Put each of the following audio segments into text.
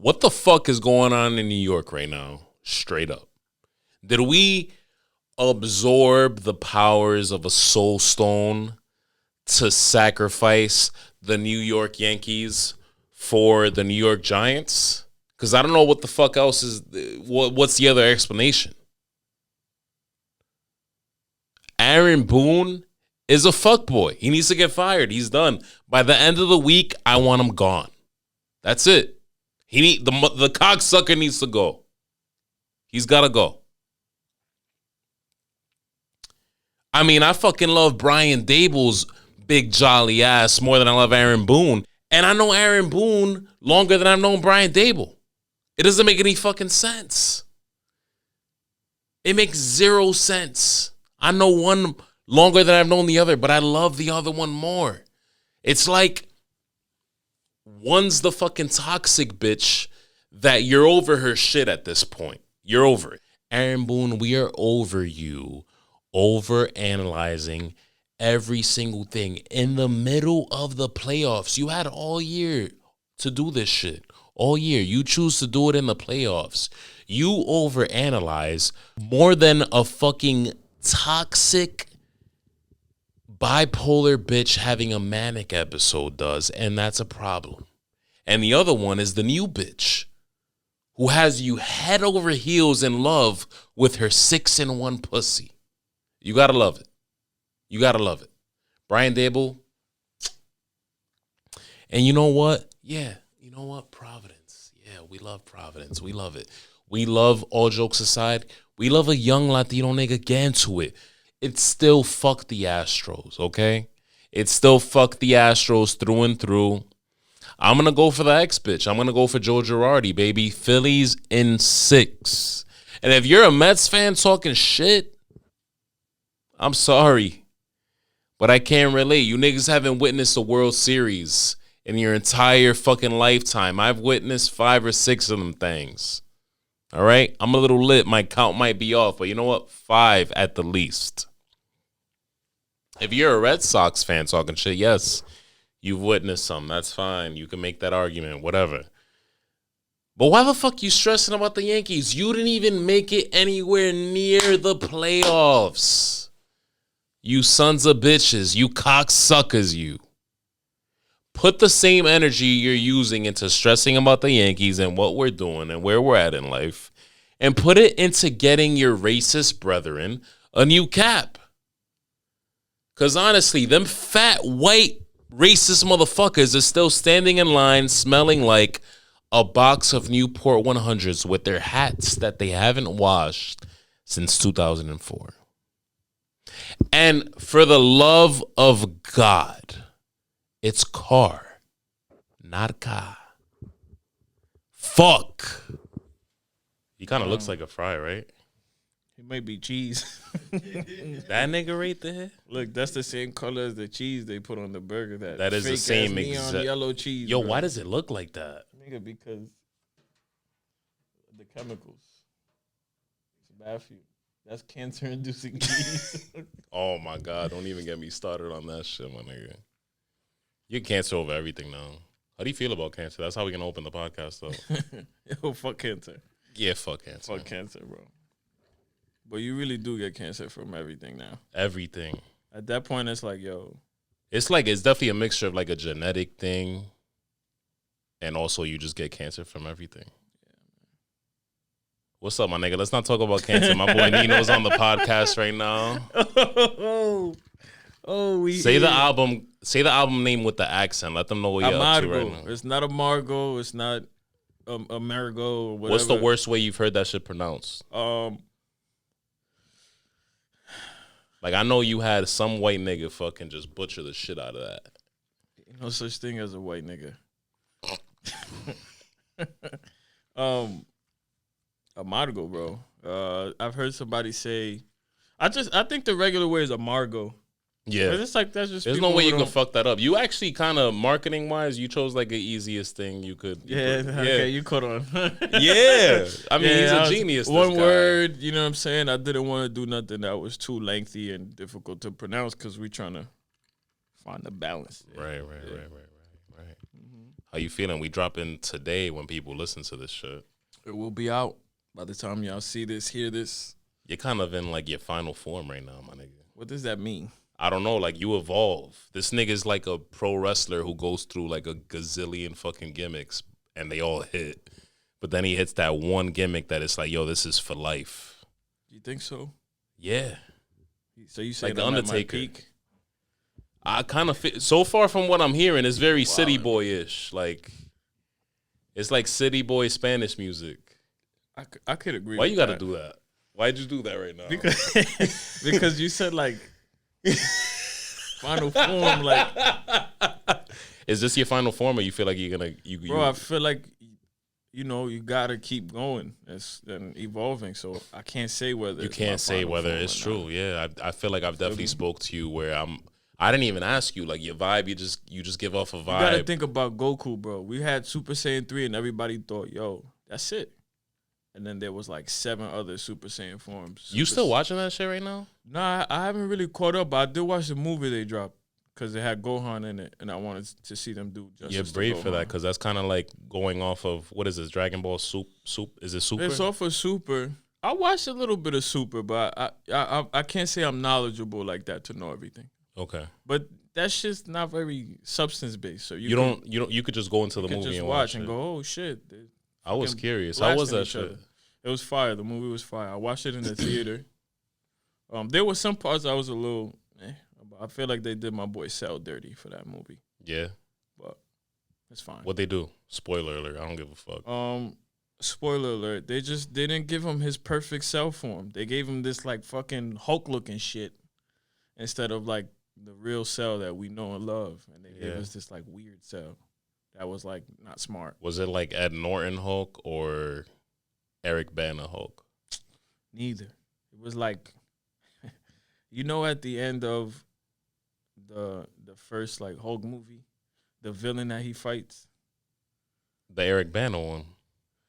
What the fuck is going on in New York right now? Straight up. Did we absorb the powers of a soul stone to sacrifice the New York Yankees for the New York Giants? Because I don't know what the fuck else is. What's the other explanation? Aaron Boone is a fuckboy. He needs to get fired. He's done. By the end of the week, I want him gone. That's it. The cocksucker needs to go. He's got to go. I mean, I fucking love Brian Dable's big jolly ass more than I love Aaron Boone. And I know Aaron Boone longer than I've known Brian Dable. It doesn't make any fucking sense. It makes zero sense. I know one longer than I've known the other, but I love the other one more. It's like one's the fucking toxic bitch that you're over her shit at this point. You're over it. Aaron Boone, we are over you. Over analyzing every single thing in the middle of the playoffs. You had all year to do this shit. All year. You choose to do it in the playoffs. You overanalyze more than a fucking toxic bipolar bitch having a manic episode does, and that's a problem. And the other one is the new bitch who has you head over heels in love with her 6-in-1 pussy. You gotta love it. You gotta love it. Brian Dable. And you know what? Yeah, you know what? Providence. Yeah, we love Providence. We love it. We love, all jokes aside, we love a young Latino nigga get into it. It's still fuck the Astros, okay? It's still fuck the Astros through and through. I'm going to go for the ex-bitch. I'm going to go for Joe Girardi, baby. Phillies in 6. And if you're a Mets fan talking shit, I'm sorry, but I can't relate. You niggas haven't witnessed a World Series in your entire fucking lifetime. I've witnessed 5 or 6 of them things. All right? I'm a little lit. My count might be off, but you know what? 5 at the least. If you're a Red Sox fan talking shit, yes, you've witnessed some. That's fine. You can make that argument, whatever. But why the fuck you stressing about the Yankees? You didn't even make it anywhere near the playoffs. You sons of bitches. You cocksuckers, you. Put the same energy you're using into stressing about the Yankees and what we're doing and where we're at in life, and put it into getting your racist brethren a new cap. Because honestly, them fat, white, racist motherfuckers are still standing in line smelling like a box of Newport 100s with their hats that they haven't washed since 2004. And for the love of God, it's car, not car. Fuck. He kind of looks like a fry, right? It might be cheese. That nigga right there? Look, that's the same color as the cheese they put on the burger. That is the same neon yellow cheese. Yo, bro. why does it look like that? Nigga, because the chemicals. It's bad for you. That's cancer-inducing cheese. Oh, my God. Don't even get me started on that shit, my nigga. You get cancer over everything now. How do you feel about cancer? That's how we can open the podcast, though. Yo, fuck cancer. Yeah, fuck cancer. Fuck cancer, bro. But you really do get cancer from everything now. Everything. At that point, it's like, yo. It's definitely a mixture of like a genetic thing, and also you just get cancer from everything. What's up, my nigga? Let's not talk about cancer. My boy Nino's on the podcast right now. Say the album name with the accent. Let them know what you're up to right now. It's not Amargo. It's not Amargo or whatever. What's the worst way you've heard that shit pronounced? Like, I know you had some white nigga fucking just butcher the shit out of that. No such thing as a white nigga. Amargo, bro. I've heard somebody say, I think the regular way is Amargo. Yeah, it's like that's just. There's no way you can fuck that up. You actually kind of marketing wise, you chose like the easiest thing you could. Okay, you caught on. Yeah, I mean he's a genius. One word, you know what I'm saying? I didn't want to do nothing that was too lengthy and difficult to pronounce because we're trying to find the balance. Right. Mm-hmm. How you feeling? We dropping today when people listen to this shit. It will be out by the time y'all see this, hear this. You're kind of in like your final form right now, my nigga. What does that mean? I don't know. Like you evolve. This nigga's like a pro wrestler who goes through like a gazillion fucking gimmicks and they all hit. But then he hits that one gimmick that it's like, yo, this is for life. You think so? Yeah. So you say Like I'm the at my Undertaker. peak? I kind of fit. So far from what I'm hearing, it's very city boy-ish. Like, it's like city boy Spanish music. I could agree. Why with you got to that. do that? Why'd you do that right now? Because you said like final form. Like, Is this your final form, or you feel like you're gonna bro, I feel like you gotta keep going and evolving. So I can't say whether you can't say whether it's true. Yeah, I feel like I've definitely spoke to you where I didn't even ask you like your vibe. You just give off a vibe. You gotta think about Goku, bro. We had Super Saiyan 3 and everybody thought, yo, that's it. And then there was like 7 other Super Saiyan forms. You still watching that shit right now? Nah, I haven't really caught up, but I did watch the movie they dropped because it had Gohan in it, and I wanted to see them do justice. You're brave for that because that's kind of like going off of what is this Dragon Ball Soup? Is it Super? It's off of Super. I watched a little bit of Super, but I can't say I'm knowledgeable like that to know everything. Okay, but that's just not very substance based. So you could just go into the movie just and watch it. and go, oh shit. I was curious. How was that shit? Other. It was fire. The movie was fire. I watched it in the theater. There were some parts I was a little. I feel like they did my boy Cell dirty for that movie. Yeah, but it's fine. What they do? Spoiler alert. I don't give a fuck. Spoiler alert. They didn't give him his perfect Cell form. They gave him this like fucking Hulk looking shit instead of like the real Cell that we know and love. And they gave us this like weird Cell that was like not smart. Was it like Ed Norton Hulk or Eric Bana Hulk? Neither. It was like, at the end of the first like Hulk movie, the villain that he fights, the Eric Bana one,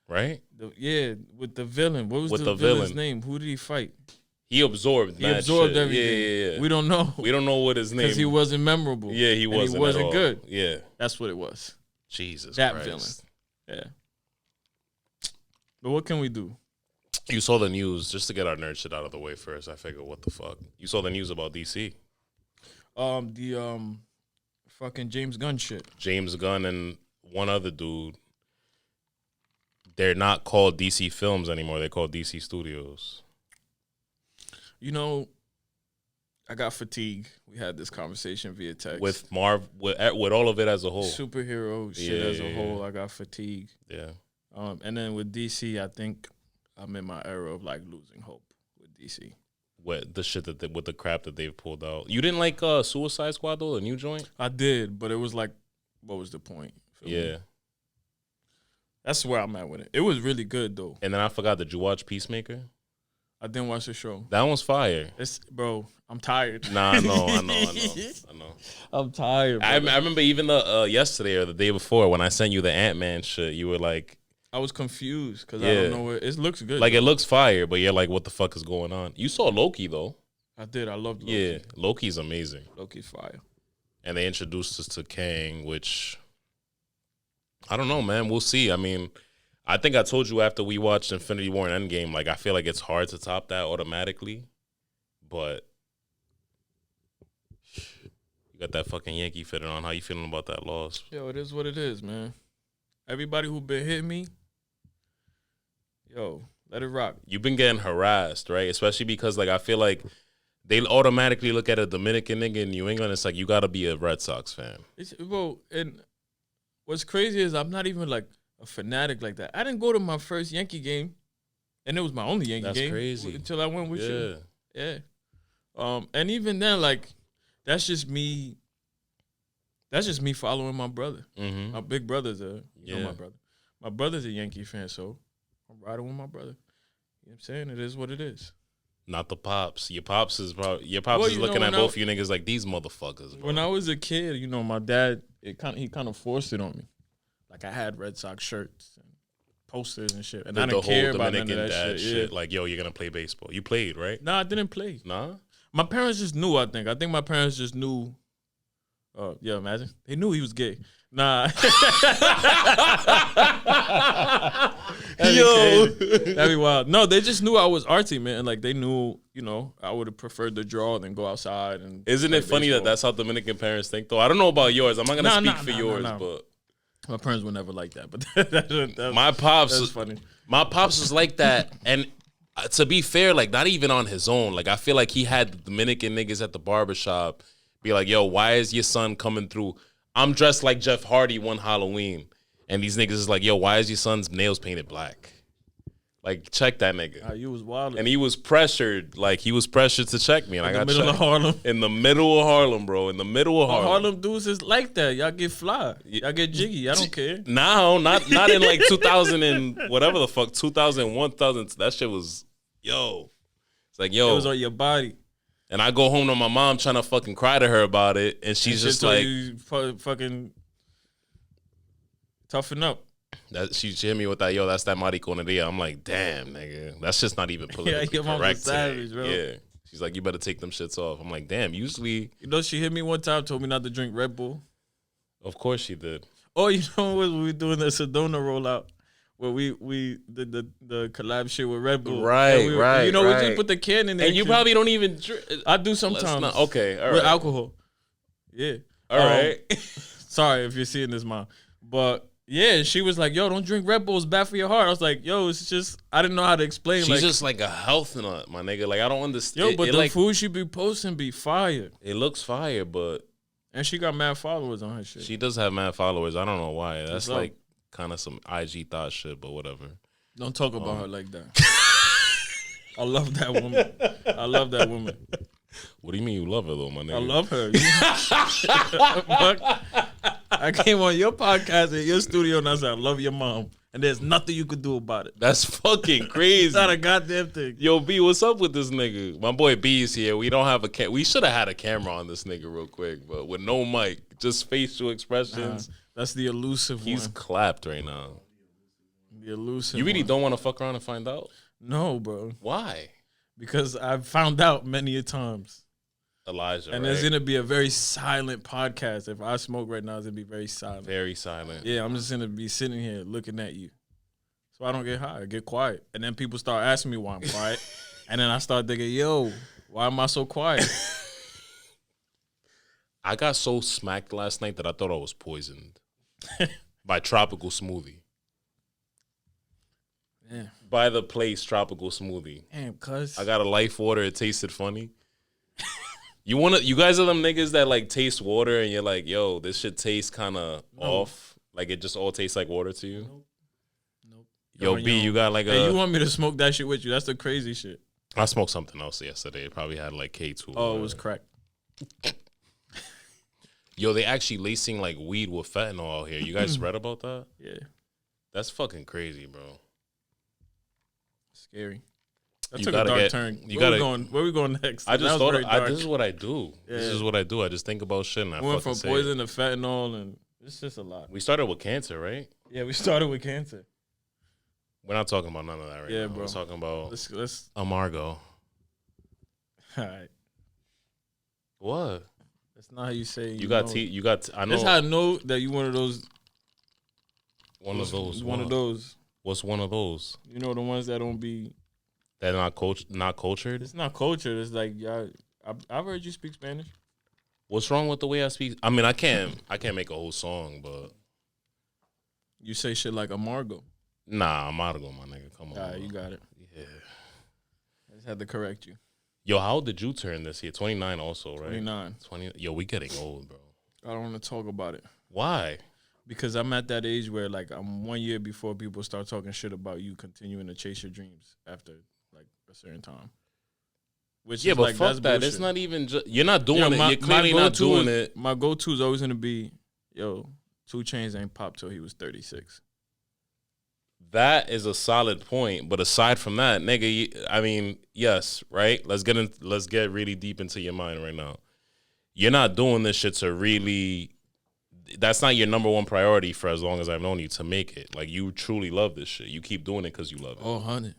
right? With the villain. What was the villain's name? Who did he fight? He absorbed everything. Yeah. We don't know. We don't know what his name. Because he wasn't memorable. Yeah, he wasn't. He wasn't good. Yeah, that's what it was. Jesus that Christ. villain. Yeah. But what can we do? You saw the news, just to get our nerd shit out of the way first. I figured, what the fuck? You saw the news about DC. The fucking James Gunn shit. James Gunn and one other dude. They're not called DC Films anymore. They're called DC Studios. I got fatigue. We had this conversation via text. With with all of it as a whole. Superhero shit as a whole, I got fatigue. Yeah. And then with DC, I think I'm in my era of like losing hope with DC. What the shit with the crap that they've pulled out. You didn't like Suicide Squad though, the new joint? I did, but it was like, what was the point? Yeah. That's where I'm at with it. It was really good though. And then I forgot, did you watch Peacemaker? I didn't watch the show. That one's fire. Bro, I'm tired. Nah, I know. I'm tired. I remember even yesterday or the day before when I sent you the Ant-Man shit, you were like, I was confused because I don't know where it looks good. Like, it looks fire, but you're like, what the fuck is going on? You saw Loki, though. I did. I loved Loki. Yeah, Loki's amazing. Loki's fire. And they introduced us to Kang, which, I don't know, man. We'll see. I mean, I think I told you after we watched Infinity War and Endgame, like, I feel like it's hard to top that automatically. But you got that fucking Yankee fitted on. How you feeling about that loss? Yo, it is what it is, man. Everybody who been hitting me, yo, let it rock. You've been getting harassed, right? Especially because, like, I feel like they automatically look at a Dominican nigga in New England. It's like, you got to be a Red Sox fan. Bro, and what's crazy is I'm not even, like, a fanatic like that. I didn't go to my first Yankee game, and it was my only Yankee game. That's crazy. Until I went with you. Yeah. And even then, like, that's just me. That's just me following my brother. Mm-hmm. My big brother's my brother. My brother's a Yankee fan, so I'm riding with my brother. You know what I'm saying? It is what it is. Not the pops. Your pops is looking at both you niggas like, these motherfuckers, bro. When I was a kid, my dad, he kind of forced it on me. Like, I had Red Sox shirts and posters and shit, and I didn't care about none of that shit. Like, yo, you're gonna play baseball. You played, right? Nah, I didn't play. Nah. My parents just knew. I think my parents just knew Oh, yeah, imagine. They knew he was gay. Nah. Yo. That'd be wild. No, they just knew I was artsy, man. Like, they knew, I would have preferred to draw than go outside. And Isn't it funny that that's how Dominican parents think, though? I don't know about yours. I'm not going to speak for yours, but. My parents were never like that. But that's my pops. That's funny. My pops was like that. And to be fair, like, not even on his own. Like, I feel like he had the Dominican niggas at the barbershop be like, yo, why is your son coming through? I'm dressed like Jeff Hardy one Halloween. And these niggas is like, yo, why is your son's nails painted black? Like, check that nigga. You was wild. And he was pressured. Like, he was pressured to check me. And I got checked. In the middle of Harlem. In the middle of Harlem, bro. In the middle of Harlem. Harlem dudes is like that. Y'all get fly. Y'all get jiggy. I don't care. No, not in like 2000 and whatever the fuck. 2001, 2000. That shit was, yo. It's like, yo. It was on your body. And I go home to my mom trying to fucking cry to her about it. And she's just like. You fucking toughen up. That she hit me with that, yo, that's that mariconeria. I'm like, damn, nigga. That's just not even politically correct savage, bro. Yeah. She's like, you better take them shits off. I'm like, damn, usually. She hit me one time, told me not to drink Red Bull. Of course she did. Oh, you know what? We were doing the Sedona rollout where we did the collab shit with Red Bull. Right, right. We just put the can in there. And you probably don't even drink. I do sometimes. Okay, all right. With alcohol. Yeah. All right. Sorry if you're seeing this, Mom. But. Yeah, she was like, yo, don't drink Red Bull. It's bad for your heart. I was like, yo, it's just, I didn't know how to explain. She's just like a health nut, my nigga. Like, I don't understand. Yo, but the food she be posting be fire. It looks fire, but. And she got mad followers on her shit. She does have mad followers. I don't know why. That's like kind of some IG thought shit, but whatever. Don't talk about her like that. I love that woman. I love that woman. What do you mean you love her, though, my nigga? I love her. I came on your podcast in your studio and I said, I love your mom. And there's nothing you could do about it. That's fucking crazy. It's not a goddamn thing. Yo, B, what's up with this nigga? My boy B is here. We don't have a we should have had a camera on this nigga real quick, but with no mic, just facial expressions. That's the elusive He's clapped right now. The elusive You really don't want to fuck around and find out? No, bro. Why? Because I've found out many a times. Elijah, and there's going to be a very silent podcast. If I smoke right now, it's going to be very silent. Very silent. Yeah, I'm just going to be sitting here looking at you. So I don't get high. I get quiet. And then people start asking me why I'm quiet. And then I start thinking, yo, why am I so quiet? I got so smacked last night that I thought I was poisoned by Tropical Smoothie. Yeah. By the place Tropical Smoothie. Damn, cuz. I got a Life Water. It tasted funny. You guys are them niggas that like taste water and you're like, yo, this shit tastes kind of off. Like it just all tastes like water to you. Nope. Yo, B, you got like a. Hey, you want me to smoke that shit with you? That's the crazy shit. I smoked something else yesterday. It probably had like K2. Oh, it was crack. Yo, they actually lacing like weed with fentanyl out here. You guys read about that? Yeah. That's fucking crazy, bro. Scary. That took a dark turn. Where we going next? I just thought this is what I do. Yeah. This is what I do. I just think about shit and I went from poison to fentanyl and it's just a lot. We started with cancer, right? Yeah, we started with cancer. We're not talking about none of that right now. Yeah, bro. We're talking about let's Amargo. All right. What? That's not how you say. You got. I know. That's how I know that you one of those. One of those. One of those. What's one of those? You know the ones that don't be. That not cultured. It's not cultured. It's like I've heard you speak Spanish. What's wrong with the way I speak? I mean, I can't make a whole song, but you say shit like Amargo. Nah, Amargo, my nigga. Come on. You got it. Yeah. I just had to correct you. Yo, how old did you turn this year? 29 also, right? 29. 20. Yo, we getting old, bro. I don't want to talk about it. Why? Because I'm at that age where like I'm 1 year before people start talking shit about you continuing to chase your dreams after like a certain time. Which yeah, is but like, fuck that's that. bullshit. It's not even just you're not doing it. You're clearly not doing it. My go-to is always gonna be, yo, 2 Chainz ain't popped till he was 36. That is a solid point, but aside from that, nigga, I mean, yes, right? Let's get really deep into your mind right now. You're not doing this shit to really. That's not your number one priority for as long as I've known you to make it. Like you truly love this shit. You keep doing it because you love it. Oh, honey.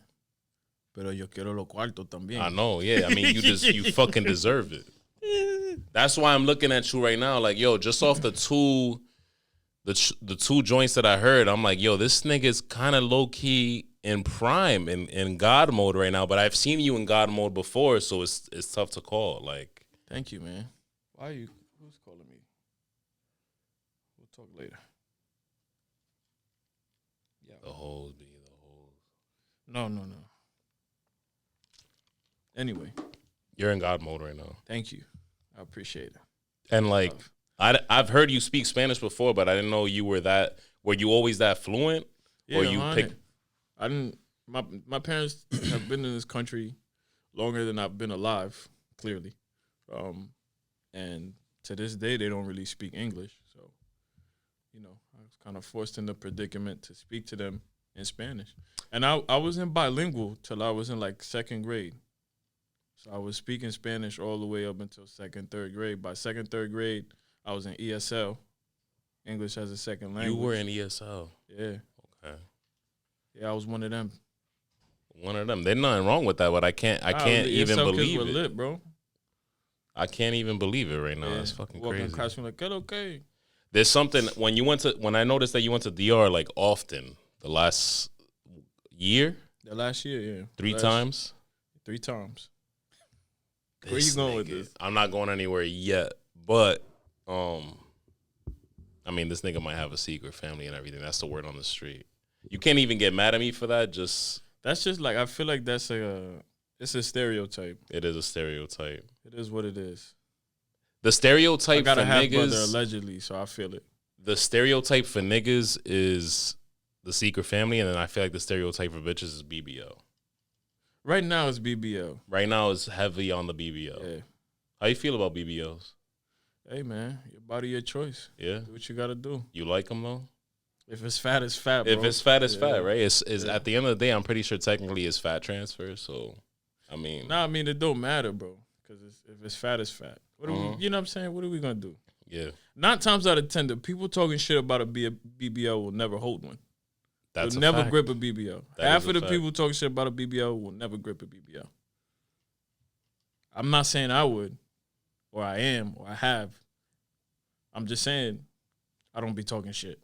Pero yo quiero lo cuarto también. I know, yeah. I mean, you fucking deserve it. That's why I'm looking at you right now. Like, yo, just off the two joints that I heard, I'm like, yo, this nigga's kind of low key in prime in God mode right now. But I've seen you in God mode before, so it's tough to call. Like, thank you, man. Why are you? Who's calling me? We'll talk later. Yeah. The hoes be the hoes. No. Anyway, you're in God mode right now. Thank you. I appreciate it. And like, I've heard you speak Spanish before, but I didn't know you were that. Were you always that fluent? Yeah, or you pick? I didn't. My parents have been in this country longer than I've been alive. Clearly, and to this day they don't really speak English. So, I was kind of forced in the predicament to speak to them in Spanish. And I wasn't bilingual till I was in like second grade. So I was speaking Spanish all the way up until second, third grade. By second, third grade, I was in ESL, English as a second language. You were in ESL? Yeah. Okay. Yeah, I was one of them. One of them. There's nothing wrong with that, but I can't even believe it. Lit, bro. I can't even believe it right now. Yeah. That's fucking Walking crazy. across me like, okay. There's something when I noticed that you went to DR like often the last year. The last year, yeah. 3 times. 3 times. Where you going with this? I'm not going anywhere yet, but I mean, this nigga might have a secret family and everything. That's the word on the street. You can't even get mad at me for that. That's just like, I feel like it's a stereotype. It is a stereotype. It is what it is. The stereotype I got for a half niggas, brother allegedly, so I feel it. The stereotype for niggas is the secret family, and then I feel like the stereotype for bitches is BBL. Right now it's BBL. Right now it's heavy on the BBL. Yeah. How you feel about BBLs? Hey, man, your body, your choice. Yeah. Do what you got to do. You like them, though? If it's fat, it's fat, bro. If it's fat, it's fat, right? It's At the end of the day, I'm pretty sure technically it's fat transfer, so, I mean. Nah, I mean, it don't matter, bro, because if it's fat, it's fat. What are we, you know what I'm saying? What are we going to do? Yeah. 9 times out of 10, the people talking shit about a BBL will never hold one. That's They'll a never fact. grip a BBL. That Half is of a the fact. people talking shit about a BBL will never grip a BBL. I'm not saying I would, or I am, or I have. I'm just saying I don't be talking shit.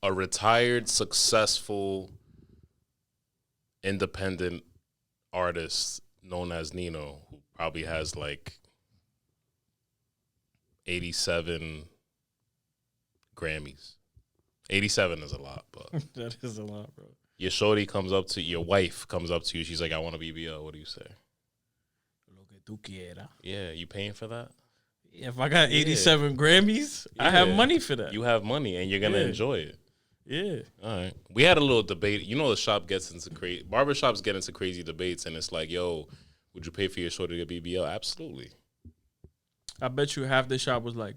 A retired, successful, independent artist known as Nino, who probably has like 87 Grammys. 87 is a lot, but That is a lot, bro. your shorty comes up to your wife comes up to you. She's like, "I want a BBL." What do you say? Lo que tú quieras. Yeah, you paying for that? If I got 87 Grammys, I have Yeah. money for that. You have money, and you're gonna Yeah. enjoy it. Yeah. All right. We had a little debate. You know, the shop gets into barbershops get into crazy debates, and it's like, yo, would you pay for your shorty to get BBL? Absolutely. I bet you half the shop was like,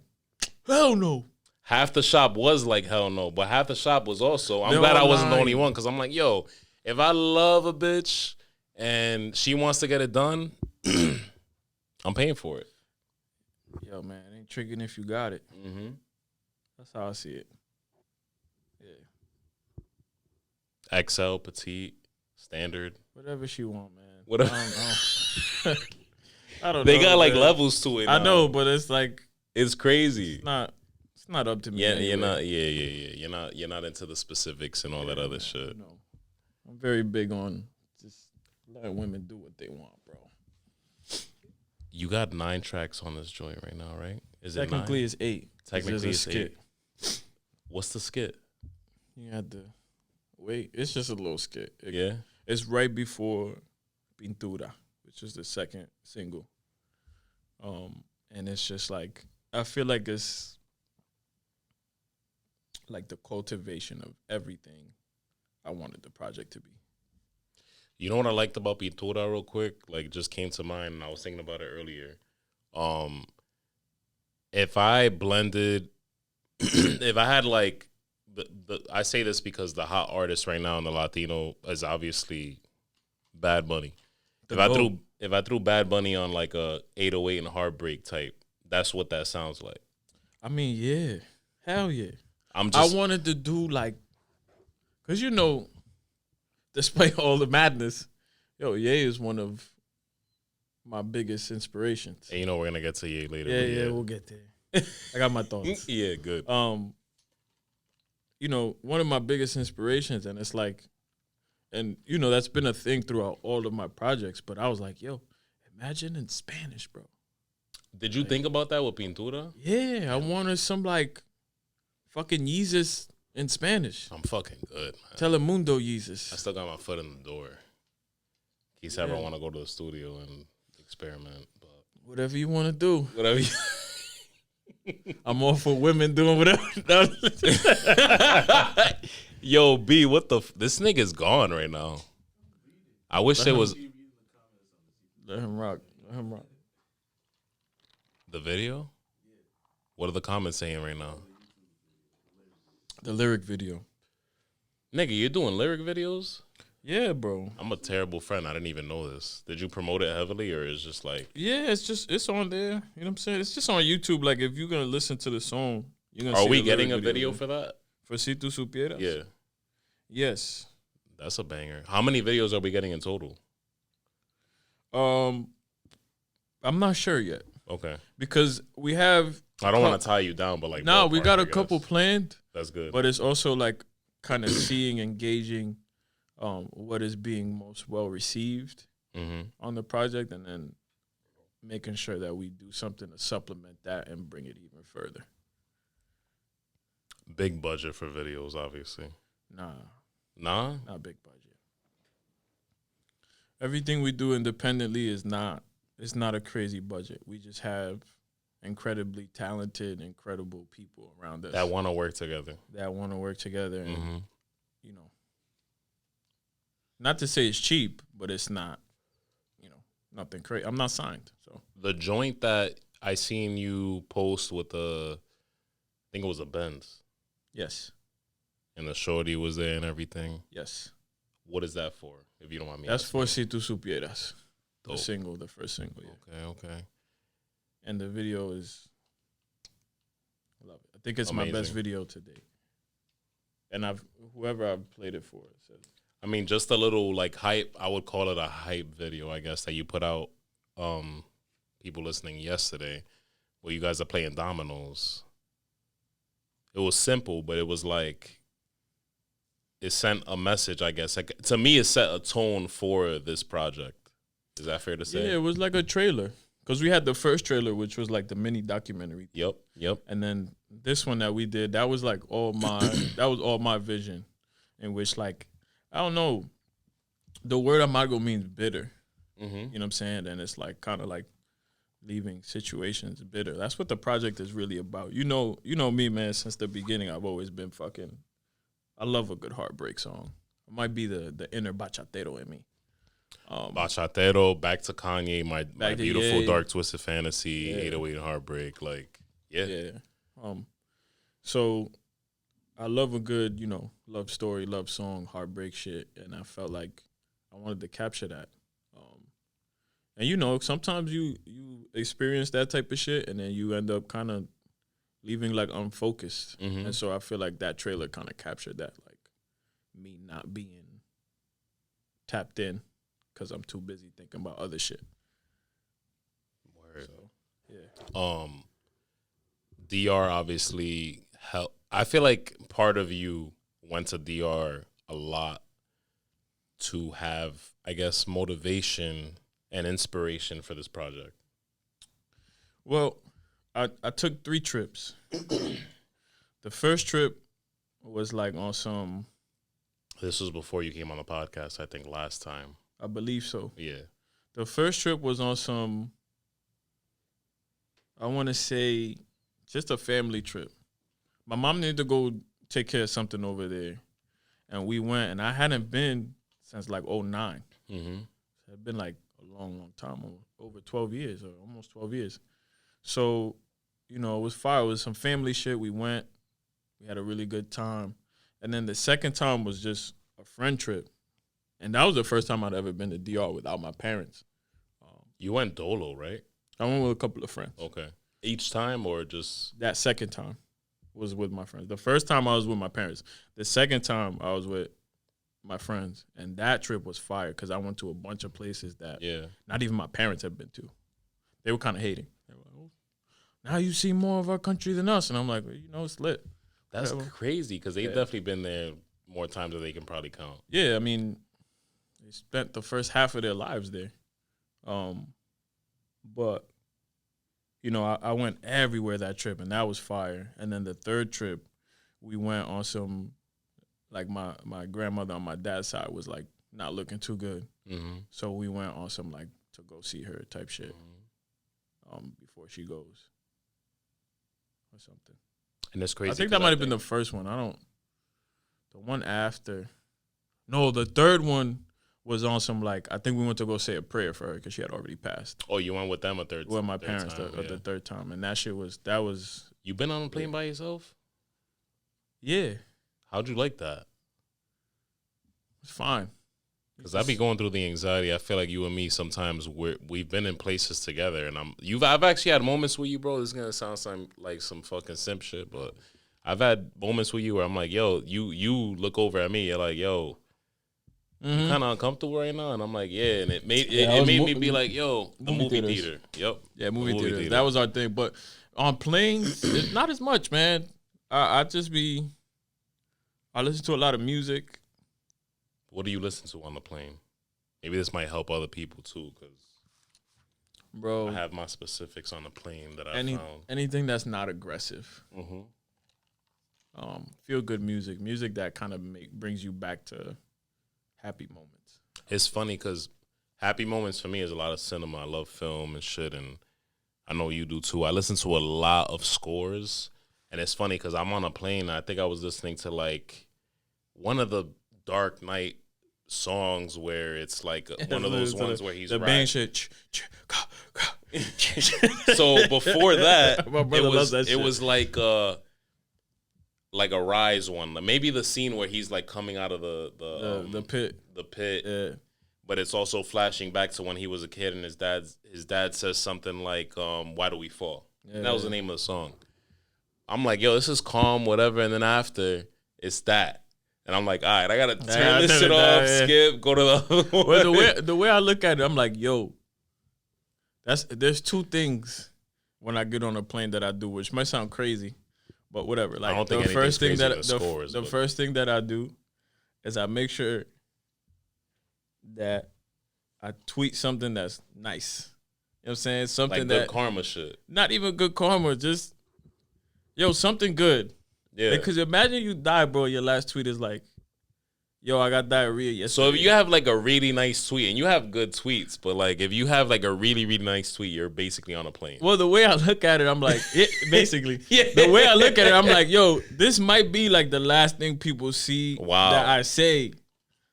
hell no. Half the shop was like, hell no, but half the shop was also. I'm They're glad I all wasn't the lying. only one, because I'm like, yo, if I love a bitch and she wants to get it done, I'm paying for it. Yo, man, it ain't tricking if you got it. Mm-hmm. That's how I see it. Yeah. XL, petite, standard. Whatever she want, man. Whatever. I don't They know, got like man. levels to it. I now. know, but it's like It's crazy. it's not up to me. Yeah, anyway. you're not. Yeah. You're not into the specifics and all that other shit. No. I'm very big on just letting women do what they want, bro. You got 9 tracks on this joint right now, right? Is Technically, it 9? it's 8. Technically, It's it's a 8. What's the skit? You had to wait. It's just a little skit. Yeah. It's right before Pintura, which is the second single. And it's just like, I feel like it's like the cultivation of everything I wanted the project to be. You know what I liked about Pintura real quick? Like, just came to mind, and I was thinking about it earlier. If I blended, if I had like, I say this because the hot artist right now in the Latino is obviously Bad Bunny. If I threw Bad Bunny on like a 808 and Heartbreak type, that's what that sounds like. I mean, yeah. Hell yeah. I wanted to do like, because, you know, despite all the madness, Ye is one of my biggest inspirations. And you know we're gonna get to Ye later. Yeah, we'll get there. I got my thoughts. Yeah, good. You know, one of my biggest inspirations, and it's like, and you know, that's been a thing throughout all of my projects. But I was like, yo, imagine in Spanish, bro. Did you think about that with Pintura? Yeah, I wanted some like fucking Jesus in Spanish. I'm fucking good, man. Telemundo Jesus. I still got my foot in the door. In case I ever want to go to the studio and experiment. But whatever you want to do. Whatever you I'm all for women doing whatever. Yo, B, what the... This nigga's gone right now. I wish it was... Let him rock. The video? What are the comments saying right now? The lyric video. Nigga, you're doing lyric videos? Yeah, bro. I'm a terrible friend. I didn't even know this. Did you promote it heavily, or is just like... Yeah, it's on there. You know what I'm saying? It's just on YouTube. Like, if you're going to listen to the song, you're going to see Are we getting a video for that? For Si Tu Supieras? Yeah. Yes. That's a banger. How many videos are we getting in total? I'm not sure yet. Okay. Because we have... I don't want to tie you down, but like... No, we got a couple planned. That's good. But it's also like kind of seeing, engaging what is being most well received on the project, and then making sure that we do something to supplement that and bring it even further. Big budget for videos, obviously. Nah? Not big budget. Everything we do independently is not a crazy budget. We just have incredibly talented, incredible people around us that want to work together. And you know, not to say it's cheap, but it's not, you know, nothing crazy. I'm not signed, so the joint that I seen you post with I think it was a Benz. Yes. And the shorty was there and everything. Yes. What is that for? If you don't mind me. That's for Si Tu Supieras. The first single. Yeah. Okay. And the video is, I love it. I think it's amazing. My best video to date. And whoever I've played it for says. I mean, just a little like hype. I would call it a hype video, I guess, that you put out. People listening yesterday, where you guys are playing dominoes. It was simple, but it was like it sent a message, I guess. Like, to me, it set a tone for this project. Is that fair to say? Yeah, it was like a trailer. Because we had the first trailer, which was like the mini documentary. Yep. And then this one that we did, that was like all my vision, in which, like, I don't know, the word Amargo means bitter. You know what I'm saying? And it's like kind of like leaving situations bitter. That's what the project is really about. You know me, man, since the beginning, I've always been I love a good heartbreak song. It might be the inner bachatero in me. Bachatero, Back to Kanye, my beautiful dark twisted fantasy, 808 Heartbreak, like yeah. So I love a good, you know, love story, love song, heartbreak shit, and I felt like I wanted to capture that. And you know, sometimes you experience that type of shit, and then you end up kind of leaving like unfocused. And so I feel like that trailer kind of captured that, like me not being tapped in. Because I'm too busy thinking about other shit. Word. So, yeah. DR obviously helped. I feel like part of you went to DR a lot to have, I guess, motivation and inspiration for this project. Well, I took 3 trips. The first trip was like on some... This was before you came on the podcast, I think, last time. I believe so. Yeah. The first trip was on some, I want to say, just a family trip. My mom needed to go take care of something over there. And we went, and I hadn't been since like 2009. It had been like a long, long time, over 12 years, or almost 12 years. So, you know, it was fire. It was some family shit. We went. We had a really good time. And then the second time was just a friend trip. And that was the first time I'd ever been to DR without my parents. You went dolo, right? I went with a couple of friends. Okay. Each time or just... That second time was with my friends. The first time I was with my parents. The second time I was with my friends, and that trip was fire because I went to a bunch of places that not even my parents had been to. They were kind of hating. They were like, oh, now you see more of our country than us, and I'm like, well, it's lit. That's crazy because they've definitely been there more times than they can probably count. Yeah, I mean, they spent the first half of their lives there. But, I went everywhere that trip, and that was fire. And then the third trip, we went on some, like my grandmother on my dad's side was like not looking too good. Mm-hmm. So we went on some like to go see her type shit before she goes or something. And that's crazy. I think that might have been the first one. The one after. No, the third one was on some like, I think we went to go say a prayer for her because she had already passed. Oh, you went with them a third time? With my parents the third time. And that was. You been on a plane by yourself? Yeah. How'd you like that? It's fine. Because I be going through the anxiety. I feel like you and me sometimes we've been in places together, and I've actually had moments with you, bro. This is gonna sound like some fucking simp shit, but I've had moments with you where I'm like, yo, you look over at me, you're like, yo, you kind of uncomfortable right now, and I'm like, yeah, and it made me be like, yo, the movie theater. Yep. Yeah, movie theater. That was our thing, but on planes, it's not as much, man. I listen to a lot of music. What do you listen to on the plane? Maybe this might help other people too, because bro, I have my specifics on the plane that I found. Anything that's not aggressive. Feel good music that kind of brings you back to happy moments. It's funny because happy moments for me is a lot of cinema. I love film and shit, and I know you do too. I listen to a lot of scores, and it's funny because I'm on a plane. And I think I was listening to like one of the Dark Knight songs where it's like one of those ones where he's the band shit. So before that, it was like a Rise one. Maybe the scene where he's like coming out of the pit. The pit. Yeah. But it's also flashing back to when he was a kid and his dad says something like, why do we fall? Yeah. And that was the name of the song. I'm like, yo, this is calm, whatever, and then after it's that. And I'm like, all right, I gotta turn this shit off, skip, go to the other one. Well, the way I look at it, I'm like, yo, there's two things when I get on a plane that I do, which might sound crazy, but whatever. Like I don't think the first thing first thing that I do is I make sure that I tweet something that's nice. You know what I'm saying? Something like good karma shit. Not even good karma, just something good. Yeah. Because imagine you die, bro. Your last tweet is like, yo, I got diarrhea yesterday. So if you have like a really nice tweet, and you have good tweets, but like if you have like a really, really nice tweet, you're basically on a plane. Well, the way I look at it, I'm like, basically. Yeah. The way I look at it, I'm like, yo, this might be like the last thing people see that I say.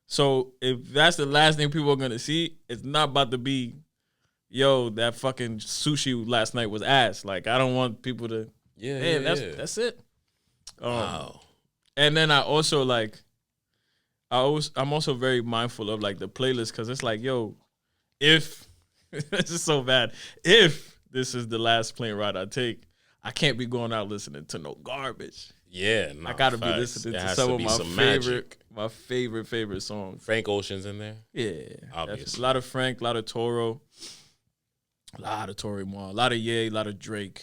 So if that's the last thing people are going to see, it's not about to be, yo, that fucking sushi last night was ass. Like, I don't want people to, that's it. Wow. And then I also like, I'm also very mindful of like the playlist because it's like, yo, if this is so bad, if this is the last plane ride I take, I can't be going out listening to no garbage. Yeah, I gotta be listening to some of my favorite songs. Frank Ocean's in there. Yeah, obviously. A lot of Frank, a lot of Toro, a lot of Tory Moore, a lot of Ye, a lot of Drake,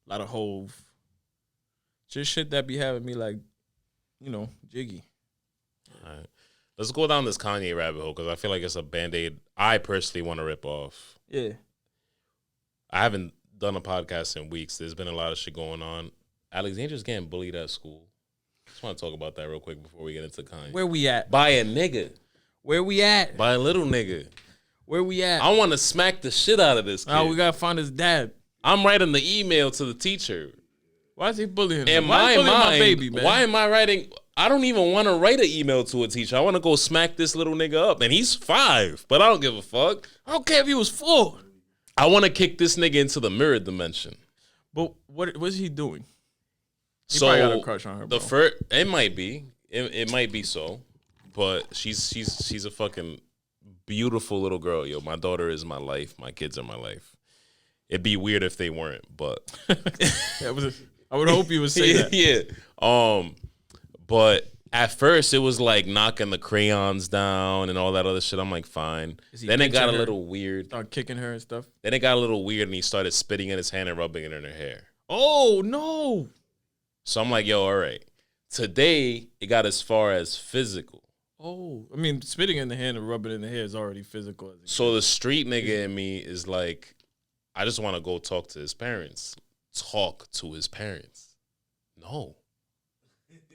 a lot of Hove. Just shit that be having me like, jiggy. All right. Let's go down this Kanye rabbit hole because I feel like it's a Band-Aid I personally want to rip off. Yeah. I haven't done a podcast in weeks. There's been a lot of shit going on. Alexandra's getting bullied at school. Just want to talk about that real quick before we get into Kanye. Where we at? By a nigga. Where we at? By a little nigga. Where we at? I want to smack the shit out of this kid. Oh, we got to find his dad. I'm writing the email to the teacher. Why is he bullying him? In my mind, my baby, man? Why am I writing? I don't even want to write an email to a teacher. I want to go smack this little nigga up. And he's 5, but I don't give a fuck. I don't care if he was 4. I want to kick this nigga into the mirror dimension. But what's he doing? He probably got a crush on her, bro. It might be. It might be so. But she's a fucking beautiful little girl. Yo, my daughter is my life. My kids are my life. It'd be weird if they weren't, but... I would hope you would say that. Yeah. But At first, it was like knocking the crayons down and all that other shit. I'm like, fine. Then it got a little weird. Start kicking her and stuff. Then it got a little weird, and he started spitting in his hand and rubbing it in her hair. Oh, no. So I'm like, yo, all right. Today, it got as far as physical. Oh, I mean, spitting in the hand and rubbing it in the hair is already physical. So the street nigga in me is like, I just want to go talk to his parents. Talk to his parents. No.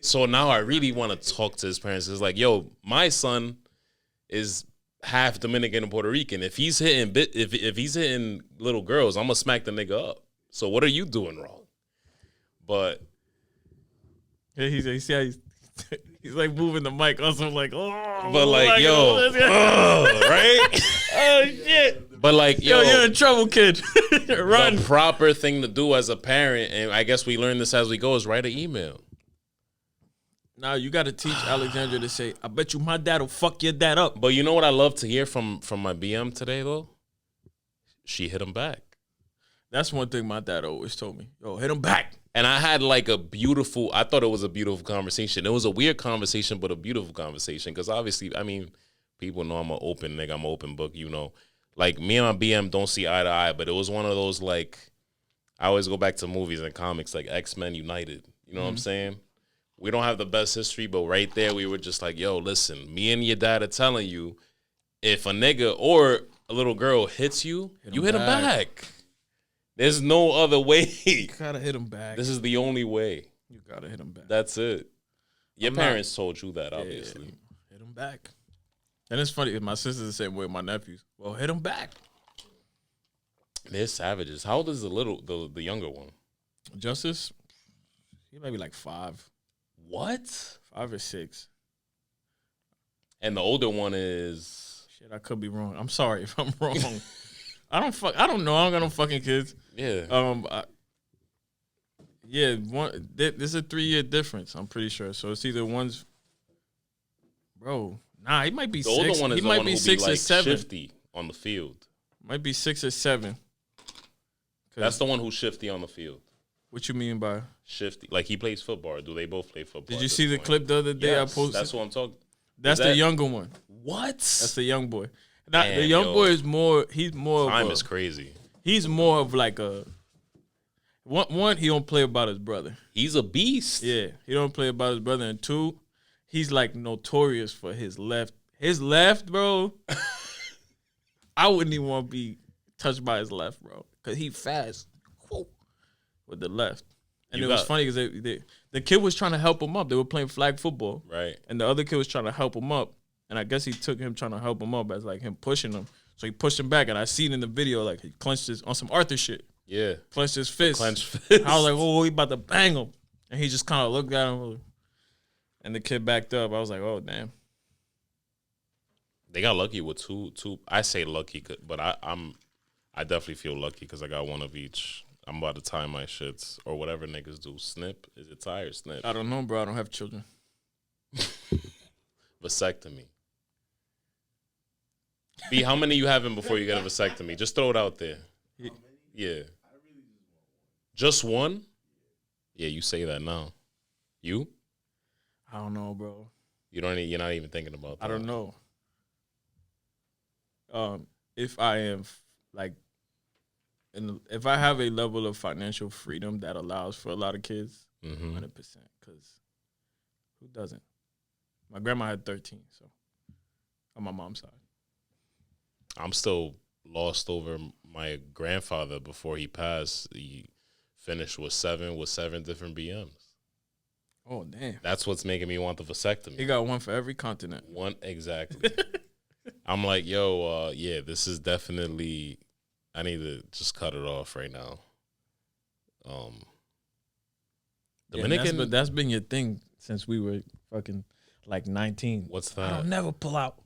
So now I really want to talk to his parents. It's like, yo, my son is half Dominican and Puerto Rican. If he's hitting if he's hitting little girls, I'm gonna smack the nigga up. So what are you doing wrong? But yeah, he's like moving the mic. Also, like, oh, but like, yo, right? Oh shit! But like, yo, you're in trouble, kid. Run. The proper thing to do as a parent, and I guess we learn this as we go, is write an email. Now you got to teach Alexandra to say, "I bet you my dad will fuck your dad up." But you know what I love to hear from my BM today though? She hit him back. That's one thing my dad always told me. Yo, hit him back. And I had like I thought it was a beautiful conversation. It was a weird conversation, but a beautiful conversation. Because obviously, I mean, people know I'm an open nigga. I'm an open book, you know. Like, me and my BM don't see eye to eye, but it was one of those, like, I always go back to movies and comics, like X-Men United. You know what I'm saying? We don't have the best history, but right there, we were just like, yo, listen, me and your dad are telling you, if a nigga or a little girl hits you, you hit him back. There's no other way. You gotta hit him back. This is the only way. You gotta hit him back. That's it. Your parents told you that, obviously. Yeah, hit him back. And it's funny, my sister's the same way with my nephews. Well, hit him back. They're savages. How old is the younger one? Justice, he might be like 5. What? 5 or 6. And the older one is... Shit, I could be wrong. I'm sorry if I'm wrong. I don't know. I don't got no fucking kids. Yeah. There's a 3-year difference, I'm pretty sure. So it's either one's... Bro, nah, he might be 6. The older one is he the might one be who 6 be or like 7. shifty on the field. Might be 6 or 7. That's the one who's shifty on the field. What you mean by shifty? Like, he plays football. Or do they both play football? Did you see the clip the other day I posted? That's what I'm talking. That's the younger one. What? That's the young boy. The young boy is more. He's more. Time is crazy. He's more of like a. One, he don't play about his brother. He's a beast. Yeah, he don't play about his brother. And 2, he's like notorious for his left. His left, bro. I wouldn't even want to be touched by his left, bro, because he fast. With the left. And it was funny because the kid was trying to help him up. They were playing flag football. Right. And the other kid was trying to help him up. And I guess he took him trying to help him up as like him pushing him. So he pushed him back. And I seen in the video, like, he clenched his, on some Arthur shit. Yeah. Clenched his fist. Clenched fist. I was like, oh, he about to bang him. And he just kind of looked at him. And the kid backed up. I was like, oh, damn. They got lucky with two. I say lucky, but I definitely feel lucky because I got one of each. I'm about to tie my shits or whatever niggas do. Snip? Is it tie or snip? I don't know, bro. I don't have children. Vasectomy. B, how many you having before you get a vasectomy? Just throw it out there. Yeah. Just one? Yeah, you say that now. You? I don't know, bro. You're not even thinking about that. I don't know. If I am like. And if I have a level of financial freedom that allows for a lot of kids, 100%, because who doesn't? My grandma had 13, so on my mom's side. I'm still lost over my grandfather before he passed. He finished with seven different BMs. Oh, damn. That's what's making me want the vasectomy. He got one for every continent. One, exactly. I'm like, yo, yeah, this is definitely... I need to just cut it off right now. Dominican. Yeah, that's been your thing since we were fucking like 19. What's that? I'll never pull out.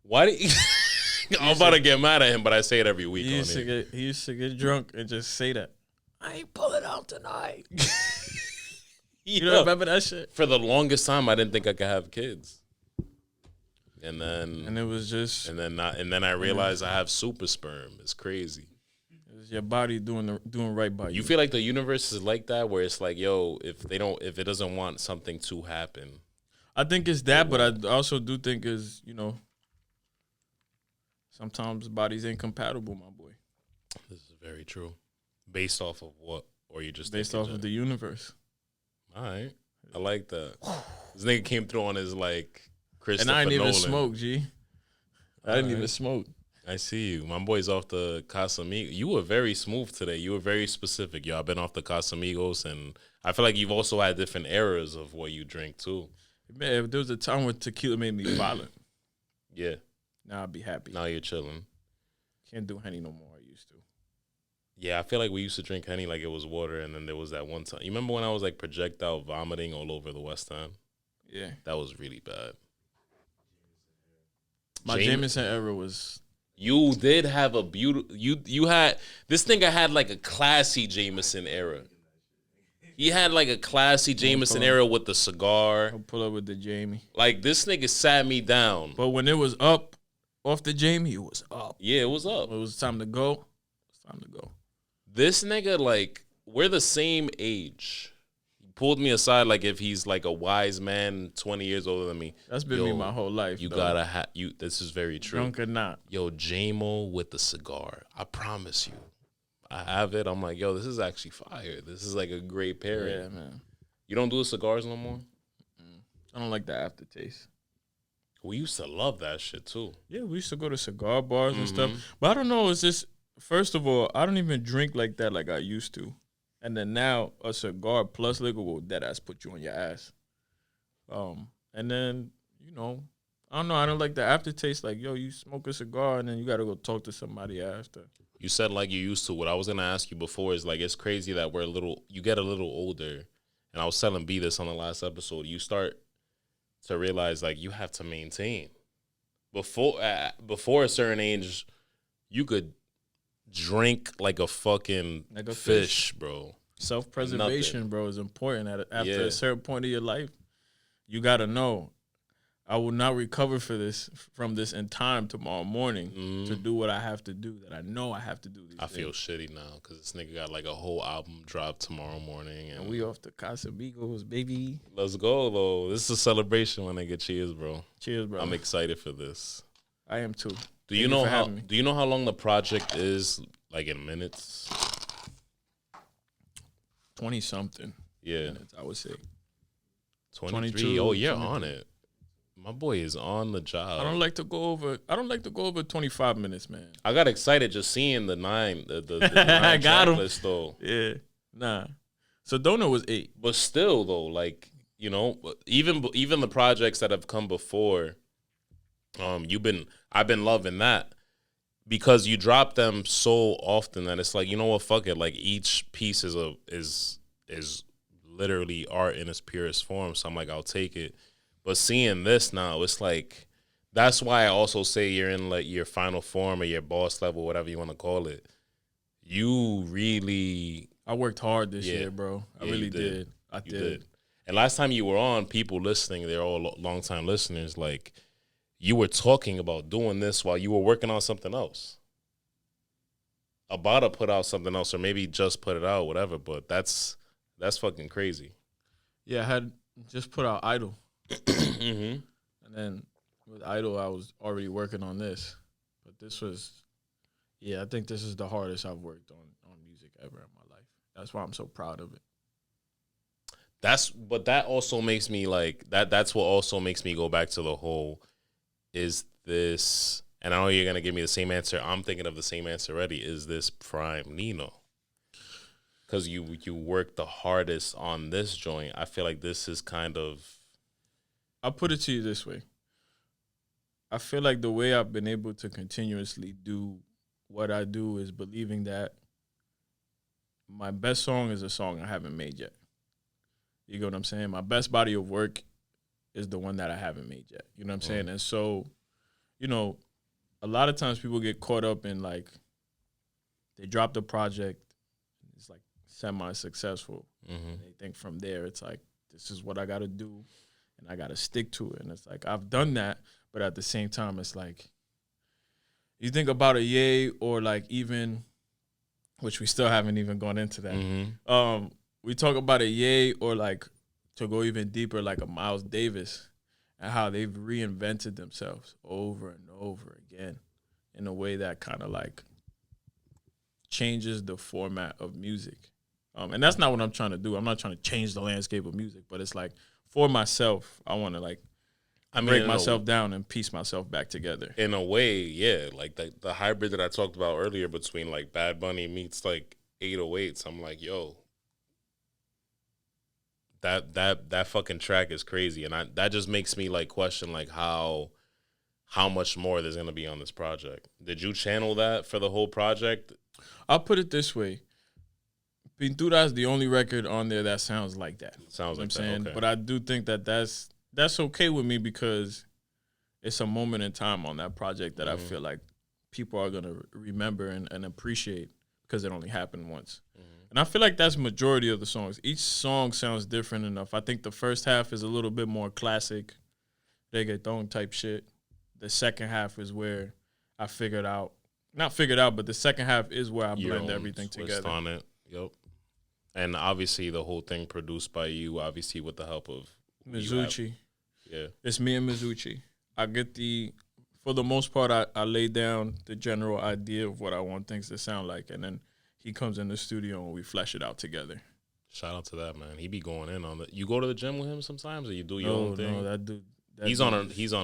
Why did I'm about to get mad at him, but I say it every week. He used to get drunk and just say that. I ain't pulling out tonight. You don't remember that shit? For the longest time, I didn't think I could have kids. And it was just and then I realized I have super sperm. It's crazy. It was your body doing right by you. You feel like the universe is like that, where it's like, yo, if it doesn't want something to happen, I think it's that, but I also do think is, sometimes bodies ain't compatible, my boy. This is very true. Based off of what? Or you just based off of the universe. All right. I like that. This nigga came through on his like Christopher Nolan. And I didn't even Nolan. smoke, G. I didn't even smoke. I see you. My boy's off the Casamigos. You were very smooth today. You were very specific. Yo, I've been off the Casamigos, and I feel like you've also had different eras of what you drink, too. Man, there was a time when tequila made me violent. Yeah. Now I'd be happy. Now you're chilling. Can't do Henny no more. I used to. Yeah, I feel like we used to drink Henny like it was water, and then there was that one time. You remember when I was like projectile vomiting all over the West End? Yeah. That was really bad. My Jameson era was... You did have a beautiful... You had... This nigga had like a classy Jameson era. He had like a classy Jameson era with the cigar. I'll pull up with the Jamie. Like, this nigga sat me down. But when it was up off the Jamie, it was up. Yeah, it was up. When it was time to go, it's time to go. This nigga, like, we're the same age. He pulled me aside like if he's like a wise man 20 years older than me. That's been me my whole life. You gotta have... This is very true. Drunk or not. Yo, J-Mo with the cigar. I promise you. I have it. I'm like, yo, this is actually fire. This is like a great pairing. Yeah, man. You don't do the cigars no more? I don't like the aftertaste. We used to love that shit too. Yeah, we used to go to cigar bars and stuff. But I don't know, it's just, first of all, I don't even drink like that like I used to. And then now a cigar plus liquor will deadass put you on your ass. And then, I don't know, I don't like the aftertaste. Like, yo, you smoke a cigar and then you got to go talk to somebody after. You said like you used to. What I was going to ask you before is like, it's crazy that you get a little older. And I was telling B this on the last episode. You start to realize like you have to maintain. Before a certain age, you could drink like a fucking fish, bro. Self-preservation, bro, is important. After a certain point of your life, you got to know, I will not recover from this in time tomorrow morning to do what I have to do, that I know I have to do. I feel shitty now because this nigga got like a whole album drop tomorrow morning. And we off the Casamigos, baby. Let's go, though. This is a celebration, my nigga. Cheers, bro. Cheers, bro. I'm excited for this. I am too. Do you know how long the project is, like in minutes? 20-something. Yeah. Minutes, I would say. 23. Oh, you're on it. My boy is on the job. I don't like to go over 25 minutes, man. I got excited just seeing the 9 I got him. List, though. Yeah. Nah. Sedona was 8. But still though, like, even the projects that have come before, I've been loving that because you drop them so often that it's like, you know what, fuck it. Like each piece is literally art in its purest form. So I'm like, I'll take it. But seeing this now, it's like, that's why I also say you're in like your final form or your boss level, whatever you want to call it. I worked hard this year, bro. I really did. I did. And last time you were on, people listening, they're all longtime listeners, like, you were talking about doing this while you were working on something else. About to put out something else, or maybe just put it out, whatever, but that's fucking crazy. Yeah, I had just put out Idol. Mm-hmm. And then with Idol, I was already working on this. But this was, I think this is the hardest I've worked on music ever in my life. That's why I'm so proud of it. But that also makes me like, that's what also makes me go back to the whole, is this, and I know you're going to give me the same answer. I'm thinking of the same answer already. Is this prime Nino? Because you worked the hardest on this joint. I feel like this is kind of... I'll put it to you this way. I feel like the way I've been able to continuously do what I do is believing that my best song is a song I haven't made yet. You get what I'm saying? My best body of work is the one that I haven't made yet. You know what I'm saying? And so, a lot of times people get caught up in like, they drop the project, it's like semi-successful. Mm-hmm. They think from there, it's like, this is what I got to do. And I got to stick to it. And it's like, I've done that. But at the same time, it's like, you think about a Ye or like even, which we still haven't even gone into that. Mm-hmm. We talk about a Ye or like, to go even deeper, like a Miles Davis. and how they've reinvented themselves over and over again in a way that kind of like changes the format of music. And that's not what I'm trying to do. I'm not trying to change the landscape of music, but it's like for myself, I want to like break myself down and piece myself back together. In a way, yeah. Like the hybrid that I talked about earlier between like Bad Bunny meets like 808s. I'm like, yo, that fucking track is crazy, and that just makes me like question like how much more there's gonna be on this project. Did you channel that for the whole project? I'll put it this way: Pintura is the only record on there that sounds like that. Sounds like I'm that. saying, Okay. but I do think that that's okay with me because it's a moment in time on that project that I feel like people are gonna remember and appreciate because it only happened once. And I feel like that's majority of the songs. Each song sounds different enough. I think the first half is a little bit more classic reggaeton type shit. The second half is where I not figured out, but the second half is where I blend everything together. On it. Yep. And obviously the whole thing produced by you, obviously with the help of Mizuchi. Yeah. It's me and Mizuchi. I get for the most part, I lay down the general idea of what I want things to sound like, and then he comes in the studio and we flesh it out together. Shout out to that, man. He be going in on it. You go to the gym with him sometimes, or you do your own thing? No, that dude. He's on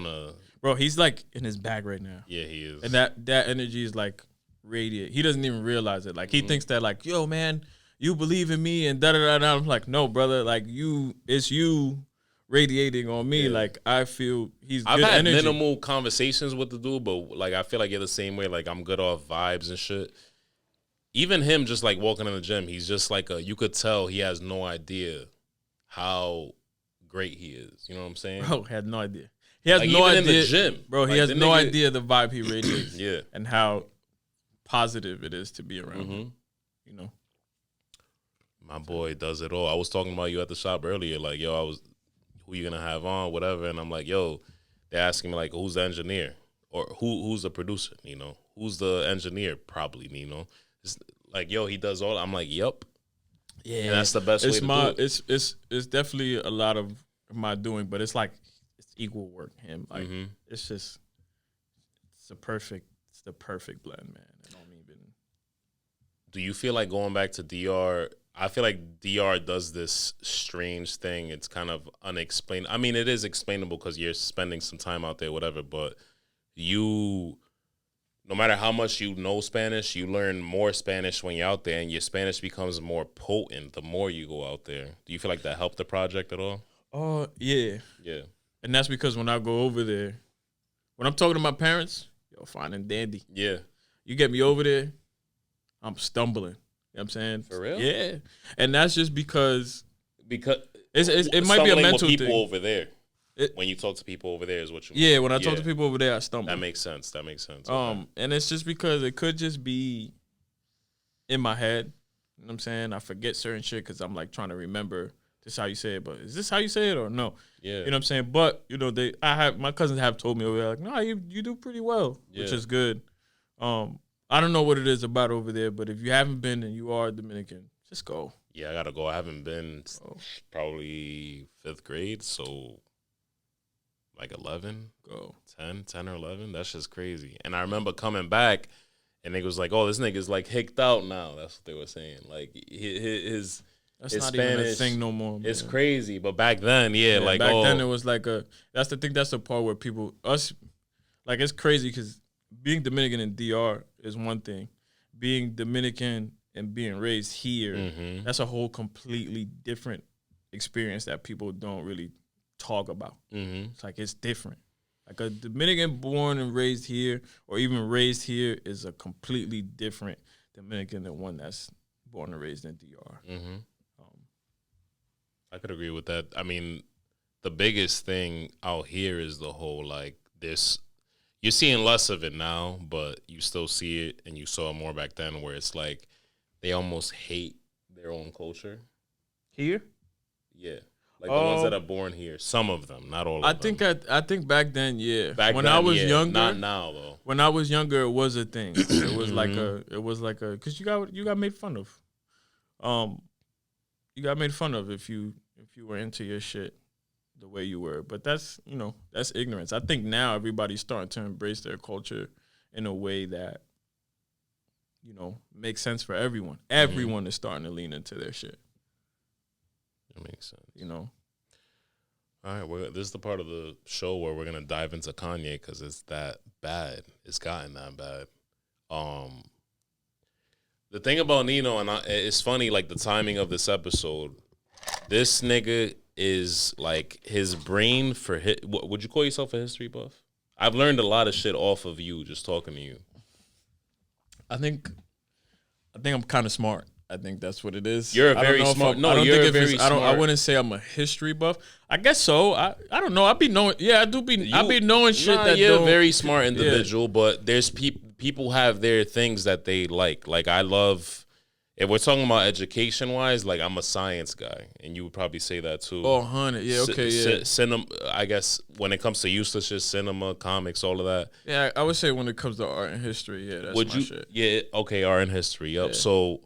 a. Bro, he's like in his bag right now. Yeah, he is. And that energy is like radiate. He doesn't even realize it. Like he thinks that like, yo, man, you believe in me and da da da. I'm like, no, brother. Like it's you radiating on me. Yeah. Like I feel I've had energy. Minimal conversations with the dude, but like I feel like you're the same way. Like I'm good off vibes and shit. Even him just like walking in the gym, he's just like you could tell he has no idea how great he is. You know what I'm saying? Bro, had no idea. He has like no idea. In the gym. Bro, he has no idea the vibe he radiates. Yeah. And how positive it is to be around him. You know? My boy does it all. I was talking about you at the shop earlier. Like, yo, who you gonna have on, whatever. And I'm like, yo, they're asking me like, who's the engineer? Or who's the producer, Nino? Who's the engineer? Probably Nino. It's like, yo, he does all. I'm like, yup. Yeah, and that's the best way to do it. It's definitely a lot of my doing, but it's like it's equal work. Him, like it's the perfect blend, man. I don't even. Do you feel like going back to DR? I feel like DR does this strange thing. It's kind of unexplained. I mean, it is explainable because you're spending some time out there, whatever. But no matter how much you know Spanish, you learn more Spanish when you're out there, and your Spanish becomes more potent the more you go out there. Do you feel like that helped the project at all? Oh, yeah. Yeah. And that's because when I go over there, when I'm talking to my parents, yo, fine and dandy. Yeah. You get me over there, I'm stumbling. You know what I'm saying? For real? Yeah. And that's just because it might be a mental with people thing. over there. When you talk to people over there is what you mean. Yeah, when I talk to people over there, I stumble. That makes sense. Okay. And it's just because it could just be in my head. You know what I'm saying? I forget certain shit because I'm like trying to remember this is how you say it, but is this how you say it or no? Yeah. You know what I'm saying? But you know, my cousins have told me over there, like, no, you do pretty well, which is good. I don't know what it is about over there, but if you haven't been and you are Dominican, just go. Yeah, I gotta go. I haven't been probably 5th grade, so like 11, 10 or 11. That's just crazy. And I remember coming back, and nigga was like, "Oh, this nigga's like hicked out now." That's what they were saying. Like his that's his not Spanish, even a thing no more. It's man. crazy, but back then, like back then it was like that's the part where like it's crazy because being Dominican in DR is one thing. Being Dominican and being raised here, that's a whole completely different experience that people don't really talk about. It's like it's different. Like a Dominican born and raised here, or even raised here, is a completely different Dominican than one that's born and raised in DR. I could agree with that. I mean, the biggest thing out here is the whole like this. You're seeing less of it now, but you still see it, and you saw it more back then, where it's like they almost hate their own culture. Here? Yeah. Like the ones that are born here. Some of them, not all of them. I think back then, yeah. When I was younger. Not now, though. When I was younger, it was a thing. It was like a because you got made fun of. You got made fun of if you were into your shit. the way you were. But that's, that's ignorance. I think now everybody's starting to embrace their culture in a way that, makes sense for everyone. Everyone is starting to lean into their shit. That makes sense. All right, this is the part of the show where we're gonna dive into Kanye because it's that bad. It's gotten that bad. The thing about Nino, and it's funny, like the timing of this episode. This nigga is like his brain for would you call yourself a history buff? I've learned a lot of shit off of you just talking to you. I think I'm kind of smart. I think that's what it is. You're a very smart. I wouldn't say I'm a history buff. I guess so. I don't know. I be knowing. Yeah, I do be. I be knowing shit that. You're a very smart individual, but there's people have their things that they like. Like I love. If we're talking about education wise, like I'm a science guy, and you would probably say that too. Oh, 100. Yeah. Okay. Yeah. Cinema. I guess when it comes to useless shit, cinema, comics, all of that. Yeah, I would say when it comes to art and history, yeah, that's my shit. Yeah. Okay. Art and history. Yep. Yeah. So.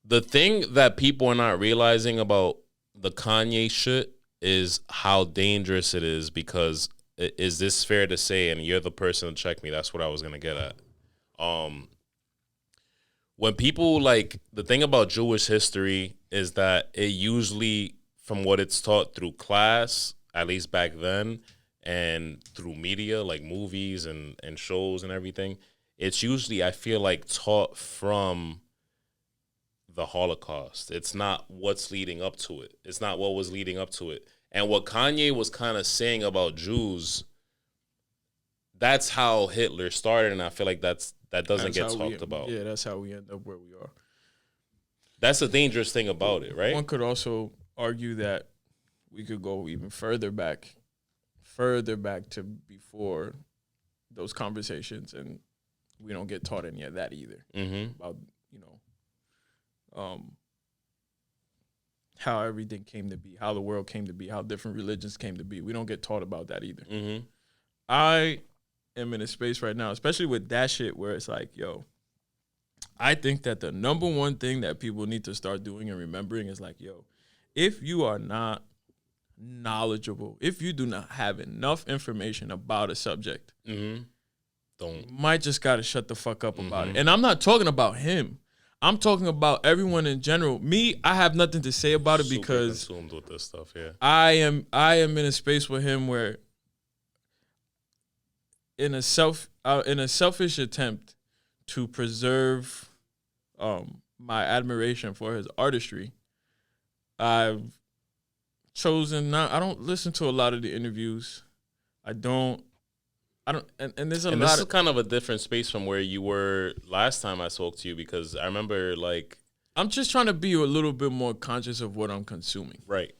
The thing that people are not realizing about the Kanye shit is how dangerous it is because is this fair to say, and you're the person to check me, that's what I was going to get at. When people the thing about Jewish history is that it usually, from what it's taught through class, at least back then, and through media, like movies and shows and everything, it's usually, I feel like, taught from the Holocaust. It's not what's leading up to it. It's not what was leading up to it. And what Kanye was kind of saying about Jews, that's how Hitler started, and I feel like that doesn't get talked about. Yeah, that's how we end up where we are. That's the dangerous thing about it, right? One could also argue that we could go even further back to before those conversations, and we don't get taught any of that either. Mm-hmm. About how everything came to be, how the world came to be, how different religions came to be. We don't get taught about that either. Mm-hmm. I am in a space right now, especially with that shit, where it's like, yo, I think that the number one thing that people need to start doing and remembering is like, yo, if you are not knowledgeable, if you do not have enough information about a subject, you might just got to shut the fuck up about it. And I'm not talking about him. I'm talking about everyone in general. Me, I have nothing to say about it because consumed with this stuff. Yeah, I am in a space with him where, in a selfish attempt to preserve my admiration for his artistry, I've chosen not. I don't listen to a lot of the interviews. And there's a lot. This is kind of a different space from where you were last time I spoke to you, because I remember I'm just trying to be a little bit more conscious of what I'm consuming. Right.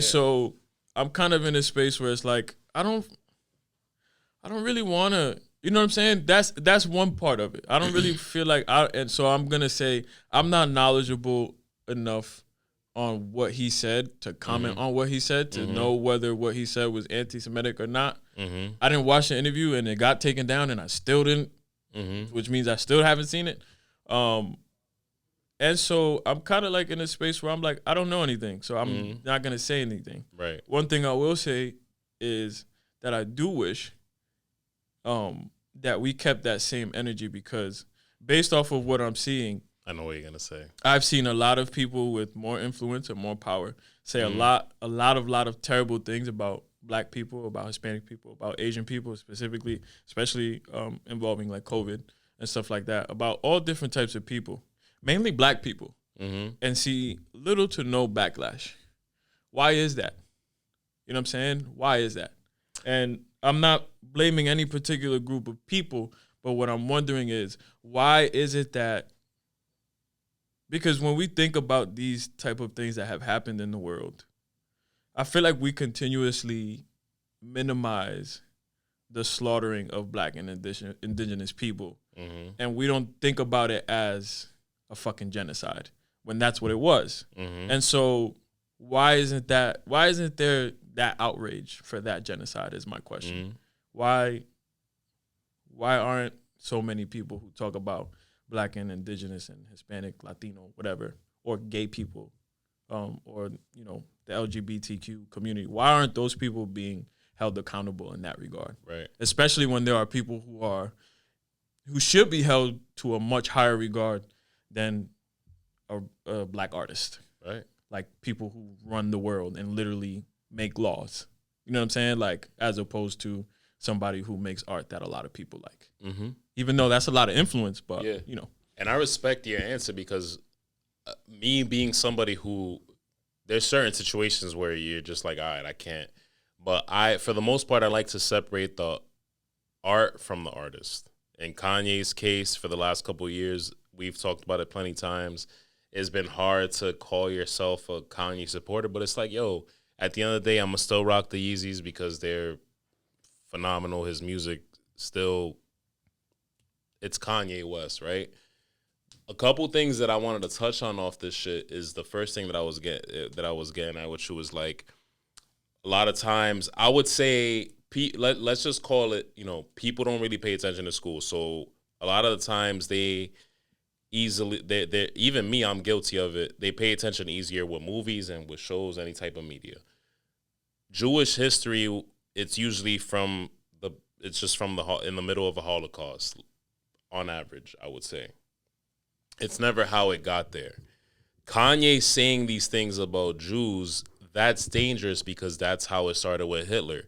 So I'm kind of in a space where it's like I don't really want to. You know what I'm saying? That's one part of it. I don't really feel like and so I'm gonna say I'm not knowledgeable enough on what he said to comment on what he said to know whether what he said was anti-Semitic or not. I didn't watch the interview and it got taken down and I still didn't, which means I still haven't seen it. And so I'm kind of in a space where I'm like, I don't know anything, so I'm not going to say anything. Right. One thing I will say is that I do wish that we kept that same energy, because based off of what I'm seeing, I know what you're going to say. I've seen a lot of people with more influence and more power say a lot of terrible things about Black people, about Hispanic people, about Asian people especially involving COVID and stuff like that, about all different types of people, mainly Black people, and see little to no backlash. Why is that? You know what I'm saying? Why is that? And I'm not blaming any particular group of people, but what I'm wondering is, why is it that, because when we think about these type of things that have happened in the world, I feel like we continuously minimize the slaughtering of Black and indigenous people. And we don't think about it as a fucking genocide when that's what it was. And so why isn't there that outrage for that genocide is my question. Why aren't so many people who talk about Black and indigenous and Hispanic, Latino, whatever, or gay people, or the LGBTQ community. Why aren't those people being held accountable in that regard? Right. Especially when there are people who should be held to a much higher regard than a black artist. Right. Like people who run the world and literally make laws. You know what I'm saying? Like as opposed to somebody who makes art that a lot of people like. Mm-hmm. Even though that's a lot of influence, but you know. And I respect your answer because me being somebody who, there's certain situations where you're just like, all right, I can't. But for the most part, I like to separate the art from the artist. In Kanye's case, for the last couple of years, we've talked about it plenty of times. It's been hard to call yourself a Kanye supporter, but it's like, yo, at the end of the day, I'm going to still rock the Yeezys because they're phenomenal. His music still, it's Kanye West, right? A couple things that I wanted to touch on off this shit is the first thing that I was getting at, which was like, a lot of times I would say, let's just call it, you know, people don't really pay attention to school. So a lot of the times they're even me, I'm guilty of it. They pay attention easier with movies and with shows, any type of media. Jewish history, it's usually in the middle of a Holocaust, on average, I would say. It's never how it got there. Kanye saying these things about Jews, that's dangerous because that's how it started with Hitler.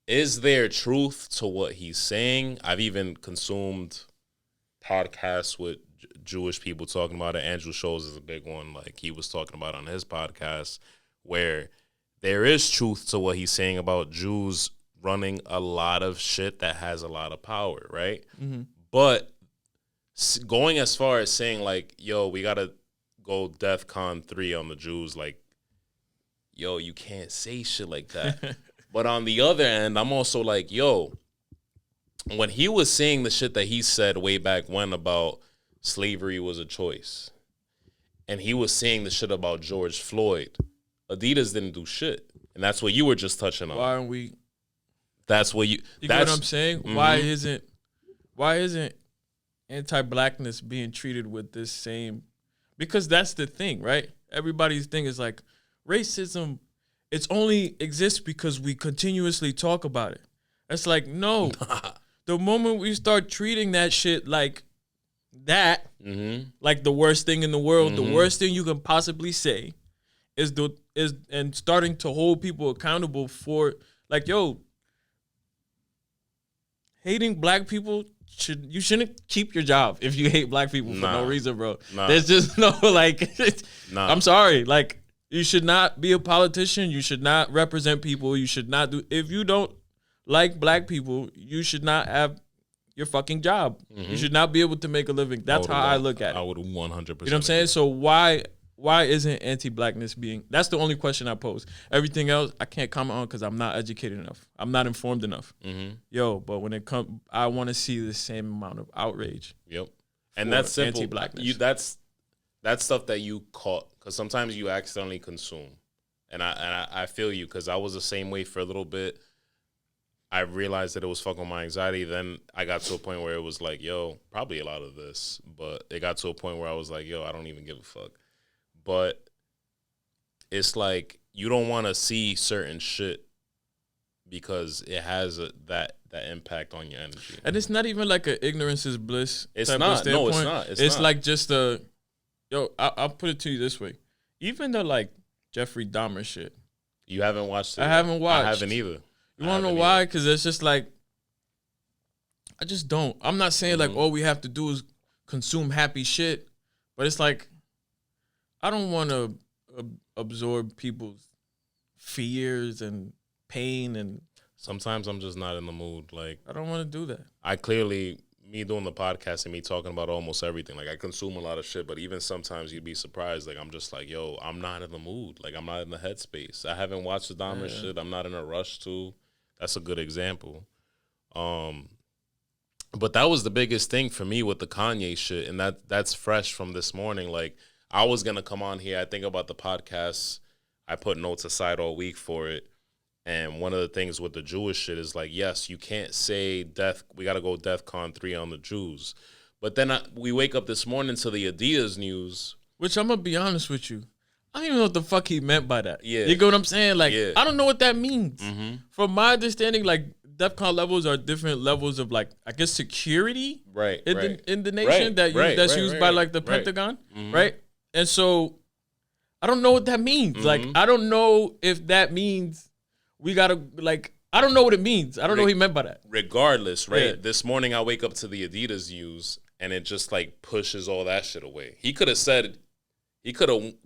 Is there truth to what he's saying? I've even consumed podcasts with Jewish people talking about it. Andrew Schultz is a big one, like he was talking about on his podcast, where there is truth to what he's saying about Jews running a lot of shit that has a lot of power, right? Mm-hmm. But going as far as saying like, yo, we gotta go DEFCON 3 on the Jews, like, yo, you can't say shit like that. But on the other end, I'm also like, yo, when he was saying the shit that he said way back when about slavery was a choice, and he was saying the shit about George Floyd, Adidas didn't do shit. And that's what you were just touching on. Why aren't we? That's what you get what I'm saying? Mm-hmm. Why isn't anti-blackness being treated with this same? Because that's the thing, right? Everybody's thing is like racism. It's only exists because we continuously talk about it. It's like, no. The moment we start treating that shit like that, mm-hmm. like the worst thing in the world, mm-hmm. the worst thing you can possibly say is and starting to hold people accountable for, like, yo, hating black people, you shouldn't keep your job if you hate black people for no reason, bro. There's just no, like, I'm sorry. Like, you should not be a politician. You should not represent people. You should not if you don't like black people, you should not have your fucking job. Mm-hmm. You should not be able to make a living. That's how I look at it. I would 100%. You know what I'm saying? So why isn't anti-blackness that's the only question I pose. Everything else I can't comment on because I'm not educated enough. I'm not informed enough. Mm-hmm. Yo, but when it comes, I want to see the same amount of outrage. Yep. And that's simple. Anti-blackness. That's stuff that you caught, because sometimes you accidentally consume. And I feel you, because I was the same way for a little bit. I realized that it was fucking with my anxiety. Then I got to a point where it was like, yo, probably a lot of this. But it got to a point where I was like, yo, I don't even give a fuck. But it's like you don't want to see certain shit because it has that impact on your energy. And it's not even like an ignorance is bliss. It's not. No, it's not. It's like just I'll put it to you this way. Even the like Jeffrey Dahmer shit. You haven't watched it? I haven't watched. I haven't either. You want to know why? Because it's just like, I just don't. I'm not saying like all we have to do is consume happy shit, but it's like, I don't want to absorb people's fears and pain, and sometimes I'm just not in the mood. Like, I don't want to do that. I clearly, me doing the podcast and me talking about almost everything, like I consume a lot of shit, but even sometimes you'd be surprised. Like, I'm just like, yo, I'm not in the mood. Like, I'm not in the headspace. I haven't watched the Dahmer shit. I'm not in a rush to. That's a good example. But that was the biggest thing for me with the Kanye shit, and that's fresh from this morning. Like, I was going to come on here. I think about the podcast. I put notes aside all week for it. And one of the things with the Jewish shit is like, yes, you can't say we got to go DEFCON 3 on the Jews. But then we wake up this morning to the Adidas news. Which I'm going to be honest with you. I don't even know what the fuck he meant by that. Yeah. You get what I'm saying? Like, Yeah. I don't know what that means. Mm-hmm. From my understanding, like, DEFCON levels are different levels of, like, I guess security in the nation that's used by, like, the Pentagon, right? And so I don't know what that means. Like, I don't know if that means we got to, like, I don't know what it means. I don't know what he meant by that. Regardless, right? Yeah. This morning I wake up to the Adidas news and it just, like, pushes all that shit away. He could have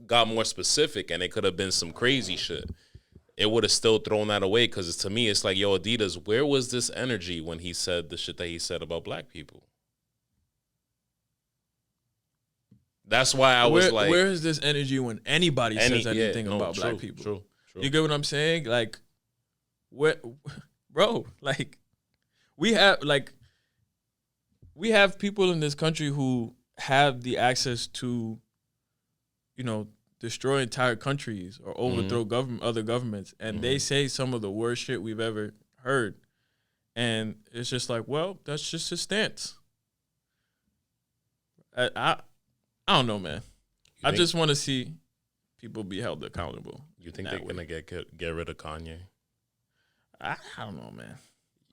got more specific and it could have been some crazy shit. It would have still thrown that away because to me, it's like, yo, Adidas, where was this energy when he said the shit that he said about black people? That's why I was like... Where is this energy when anybody says anything about black people? True. You get what I'm saying? Like, bro, like, we have people in this country who have the access to, you know, destroy entire countries or overthrow other governments, and they say some of the worst shit we've ever heard, and it's just like, well, that's just his stance. I don't know, man. I just want to see people be held accountable. You think they're gonna get rid of Kanye? I don't know, man.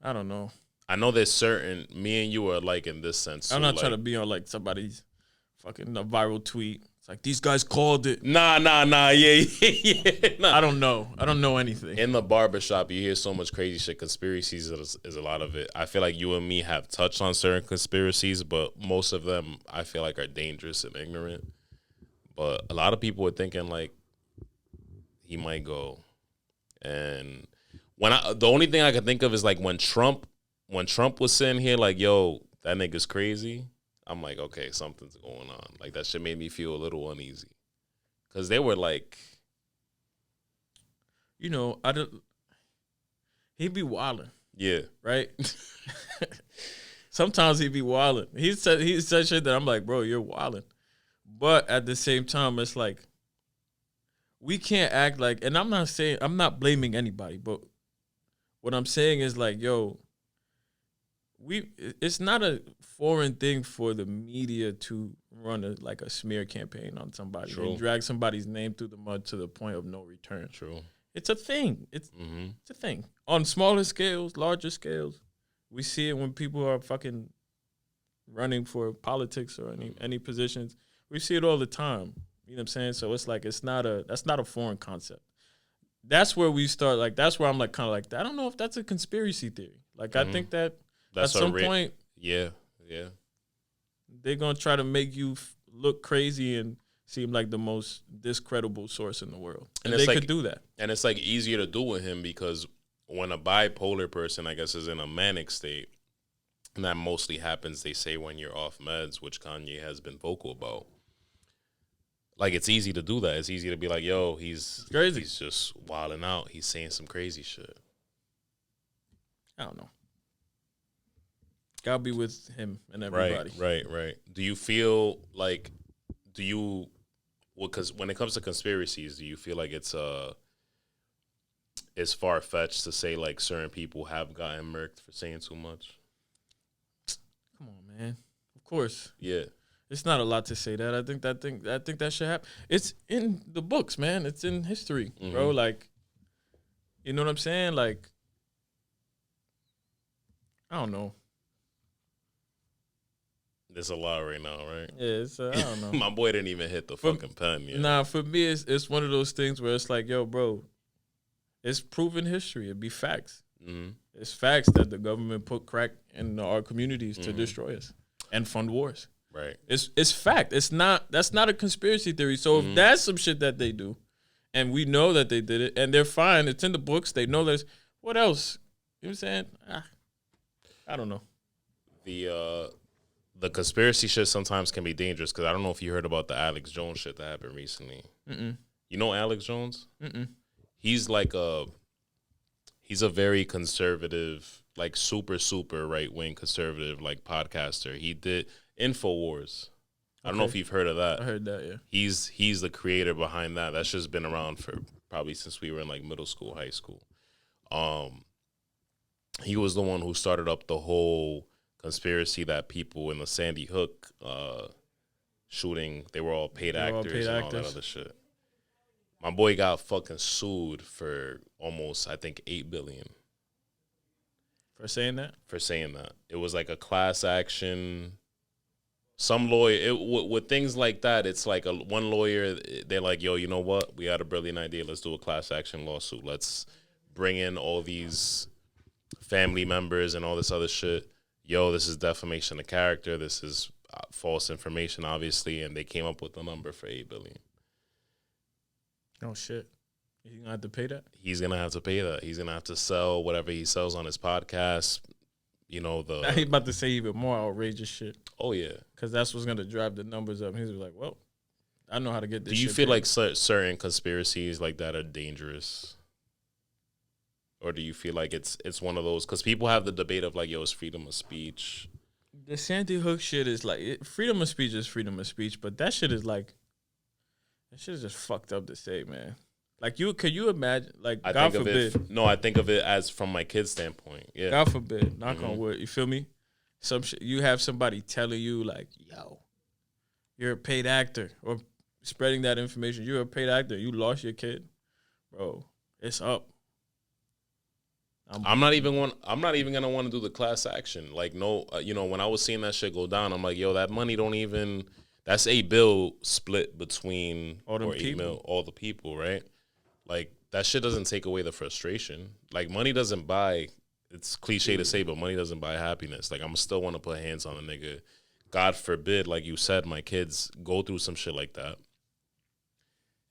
I don't know. I know there's certain, me and you are like in this sense. I'm not trying to be on like somebody's fucking a viral tweet. It's like, these guys called it. Nah. Yeah. Nah. I don't know anything. In the barbershop, you hear so much crazy shit. Conspiracies is a lot of it. I feel like you and me have touched on certain conspiracies, but most of them I feel like are dangerous and ignorant. But a lot of people are thinking like he might go. And the only thing I can think of is like when Trump was sitting here like, yo, that nigga's crazy. I'm like, okay, something's going on. Like, that shit made me feel a little uneasy. Because they were like... You know, he'd be wilding. Yeah. Right? Sometimes he'd be wilding. He said shit that I'm like, bro, you're wilding. But at the same time, it's like, we can't act like... And I'm not blaming anybody, but what I'm saying is like, yo... It's not a foreign thing for the media to run a smear campaign on somebody and drag somebody's name through the mud to the point of no return. True. It's a thing. It's a thing. On smaller scales, larger scales, we see it when people are fucking running for politics or any positions. We see it all the time. You know what I'm saying? So it's like that's not a foreign concept. That's where we start. Like, that's where I'm like kind of like, I don't know if that's a conspiracy theory. Like, I think that. At some point, yeah, they're gonna try to make you look crazy and seem like the most discredible source in the world, and they could do that. And it's like easier to do with him because when a bipolar person, I guess, is in a manic state, and that mostly happens, they say, when you're off meds, which Kanye has been vocal about. Like, it's easy to do that. It's easy to be like, yo, he's crazy. He's just wilding out. He's saying some crazy shit. I don't know. Gotta be with him and everybody. Right. Do you feel like, because when it comes to conspiracies, do you feel like it's far-fetched to say like certain people have gotten murked for saying too much? Come on, man. Of course. Yeah. It's not a lot to say that. I think that should happen. It's in the books, man. It's in history, bro. Like, you know what I'm saying? Like, I don't know. There's a lot right now, right? Yeah, I don't know. My boy didn't even hit the fucking pen yet. Nah, for me, it's one of those things where it's like, yo, bro, it's proven history. It'd be facts. Mm-hmm. It's facts that the government put crack in our communities to destroy us and fund wars. Right. It's fact. That's not a conspiracy theory. So if that's some shit that they do, and we know that they did it, and they're fine, it's in the books. They know there's what else. You know what I'm saying? I don't know. The conspiracy shit sometimes can be dangerous because I don't know if you heard about the Alex Jones shit that happened recently. You know Alex Jones? He's like he's a very conservative, like super right-wing conservative, like podcaster. He did InfoWars. I don't know if you've heard of that. I heard that, yeah. He's the creator behind that. That's just been around for probably since we were in like middle school, high school. He was the one who started up the whole conspiracy that people in the Sandy Hook shooting, they were all paid actors and all that other shit. My boy got fucking sued for almost, I think, $8 billion. For saying that? For saying that. It was like a class action. Some lawyer, with things like that, it's like one lawyer, they're like, yo, you know what? We had a brilliant idea. Let's do a class action lawsuit. Let's bring in all these family members and all this other shit. Yo, this is defamation of character. This is false information, obviously. And they came up with a number for $8 billion. Oh, shit. He's going to have to pay that? He's going to have to pay that. He's going to have to sell whatever he sells on his podcast. You know, Now he's about to say even more outrageous shit. Oh, yeah. Because that's what's going to drive the numbers up. He's like, well, I know how to get this shit. Do you feel paid. like certain conspiracies like that are dangerous? Or do you feel like it's one of those? Because people have the debate of like, yo, it's freedom of speech. The Sandy Hook shit is like, freedom of speech is freedom of speech, but that shit is like, that shit is just fucked up to say, man. Like, could you imagine, like, God forbid. I think of it as from my kid's standpoint. Yeah. God forbid, knock on wood, you feel me? Some shit, you have somebody telling you, like, yo, you're a paid actor, or spreading that information, you're a paid actor, you lost your kid. Bro, it's up. I'm not even gonna want to do the class action. Like, no, when I was seeing that shit go down, I'm like, yo, that money don't even. That's $8 billion split between all the people, right? Like, that shit doesn't take away the frustration. Like, money doesn't buy. It's cliche to say, but money doesn't buy happiness. Like, I'm still want to put hands on a nigga. God forbid, like you said, my kids go through some shit like that.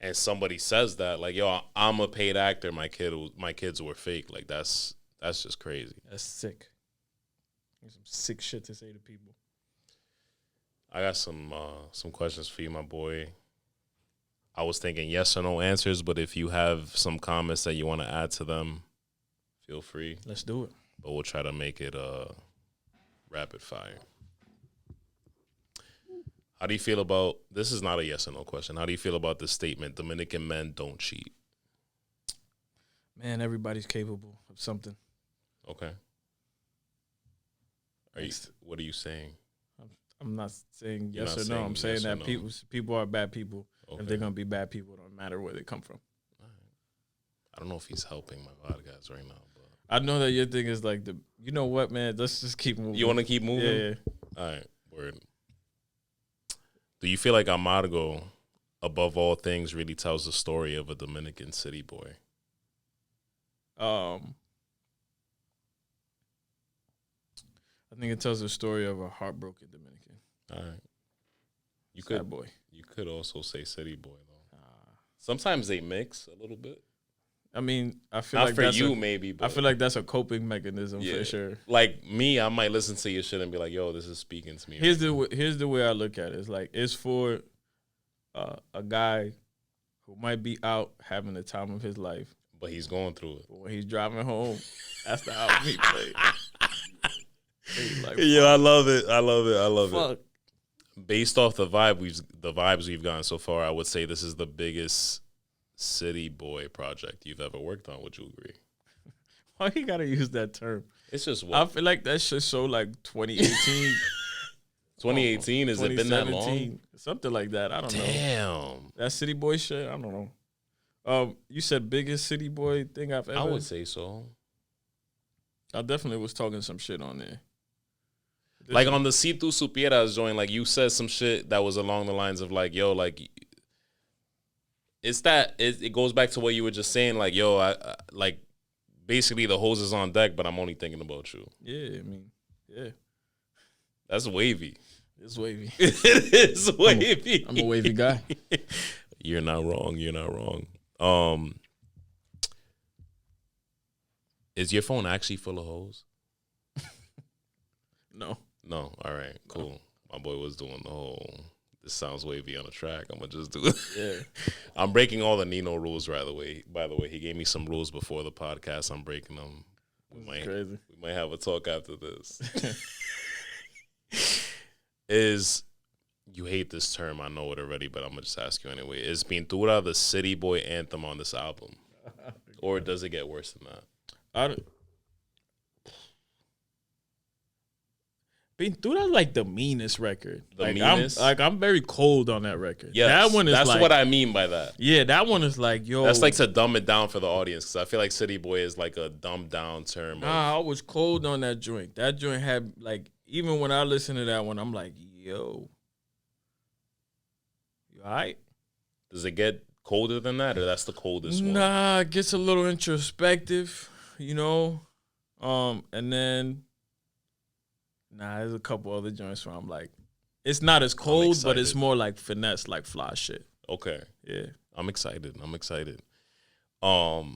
And somebody says that, like, yo, I'm a paid actor. My kids were fake. Like, that's just crazy. That's sick. There's some sick shit to say to people. I got some questions for you, my boy. I was thinking yes or no answers, but if you have some comments that you want to add to them, feel free. Let's do it. But we'll try to make it rapid fire. How do you feel about, this is not a yes or no question, how do you feel about the statement, Dominican men don't cheat? Man, everybody's capable of something. Okay. What are you saying? I'm not saying yes or no. I'm saying that people are bad people. Okay. If they're going to be bad people, it don't matter where they come from. All right. I don't know if he's helping my podcast right now. But I know that your thing is like, you know what, man? Let's just keep moving. You want to keep moving? Yeah. All right. Word. Do you feel like Amargo, above all things, really tells the story of a Dominican city boy? I think it tells the story of a heartbroken Dominican. All right. Sad boy. You could also say city boy, though. Sometimes they mix a little bit. I mean, I feel not like for that's you, maybe. But I feel like that's a coping memechanism for sure. Like me, I might listen to your shit and be like, "Yo, this is speaking to me." Here's the way I look at it. It's like it's for a guy who might be out having the time of his life, but he's going through it. But when he's driving home, that's the album he played. Like, yo, I love it. Based off the vibes we've gotten so far, I would say this is the biggest city boy project you've ever worked on. Would you agree? Why you gotta use that term? It's just I feel like that's just so like 2018. 2018? Has it been that long? Something like that. I don't know. Damn. That city boy shit? I don't know. You said biggest city boy thing I've ever? I would say so. I definitely was talking some shit on there. Like on the Si Tu Supieras joint, like you said some shit that was along the lines of like, yo, like, it goes back to what you were just saying, like, yo, I like, basically the hose is on deck, but I'm only thinking about you. Yeah, I mean, yeah. That's wavy. It's wavy. It is wavy. I'm a wavy guy. You're not wrong. Is your phone actually full of hoes? No. All right. Cool. No. My boy was doing the whole. This sounds wavy on a track. I'm gonna just do it. Yeah. I'm breaking all the Nino rules. By the way, he gave me some rules before the podcast. I'm breaking them. Crazy. We might have a talk after this. You hate this term? I know it already, but I'm gonna just ask you anyway. Is Pintura the city boy anthem on this album, or does it get worse than that? Been through that like the meanest record. The meanest? I'm very cold on that record. Yes, that one is that's like, what I mean by that. Yeah, that one is like, yo. That's like to dumb it down for the audience because I feel like City Boy is like a dumbed down term. Nah, I was cold on that joint. That joint had like, even when I listen to that one, I'm like, yo, you all right? Does it get colder than that, or that's the coldest one? Nah, it gets a little introspective, you know. And then there's a couple other joints where I'm like, it's not as cold, but it's more like finesse, like fly shit. Okay. Yeah. I'm excited. I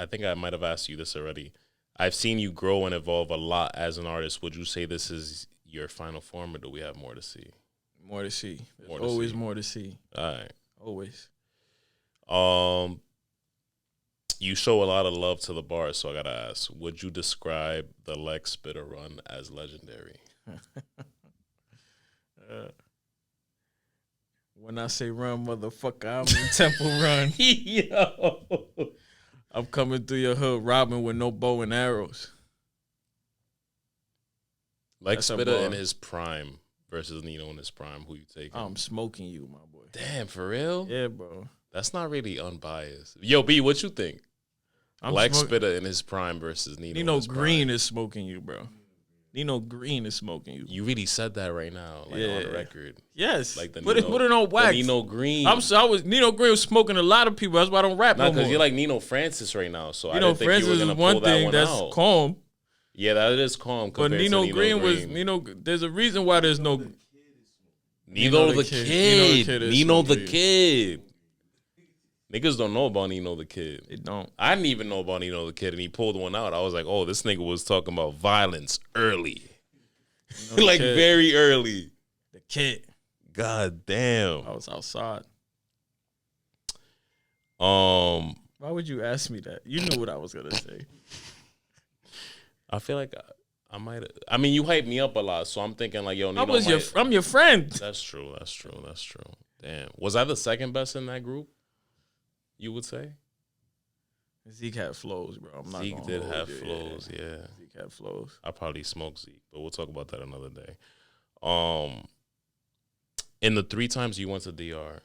think I might have asked you this already. I've seen you grow and evolve a lot as an artist. Would you say this is your final form, or do we have more to see? More to see. There's always more to see. All right. Always. You show a lot of love to the bar, so I gotta ask: would you describe the Lex Spitter run as legendary? When I say run, motherfucker, I'm in Temple Run. Yo, I'm coming through your hood, robbing with no bow and arrows. Lex Spitter in his prime versus Nino in his prime. Who you taking? I'm smoking you, my boy. Damn, for real? Yeah, bro. That's not really unbiased. Yo, B, what you think? Lex Spitter in his prime versus Nino. Nino Green is smoking you, bro. Nino Green is smoking you. You really said that right now, like on the record. Yes. Like put it on wax. Nino Green. Nino Green was smoking a lot of people. That's why I don't rap no more. Because you're like Nino Francis right now, so Nino I didn't think Francis you were gonna is one pull that thing one that's out. calm. Yeah, that is calm. But Nino Green was There's a reason why there's no Nino the Kid. Niggas don't know about Nino the Kid. They don't. I didn't even know about Nino the Kid, and he pulled one out. I was like, oh, this nigga was talking about violence early. Like very early. The Kid. God damn. I was outside. Why would you ask me that? You knew what I was gonna say. I feel like I might. I mean, you hyped me up a lot, so I'm thinking like, yo, Nino I'm your friend. That's true. Damn. Was I the second best in that group? You would say? Zeke had flows, bro. Zeke did have flows, yeah. Zeke had flows. I probably smoked Zeke, but we'll talk about that another day. In the 3 times you went to DR,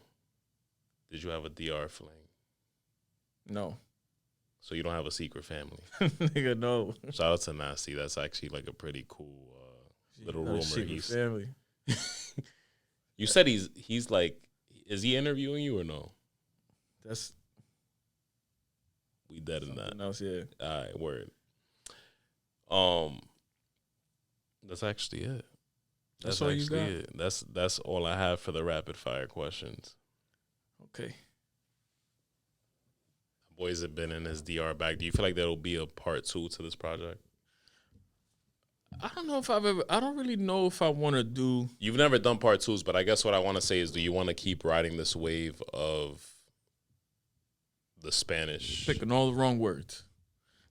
did you have a DR fling? No. So you don't have a secret family? Nigga, no. Shout out to Nasty. That's actually like a pretty cool little rumor. Family. You said he's like, is he interviewing you or no? We dead in that. Else, yeah. All right, word. That's actually it. That's all you got? it. That's all I have for the rapid fire questions. Okay. Boys have been in his DR bag. Do you feel like there'll be a part 2 to this project? I don't know if I don't really know if I want to do. You've never done part 2s, but I guess what I want to say is, do you want to keep riding this wave of the Spanish? Picking all the wrong words.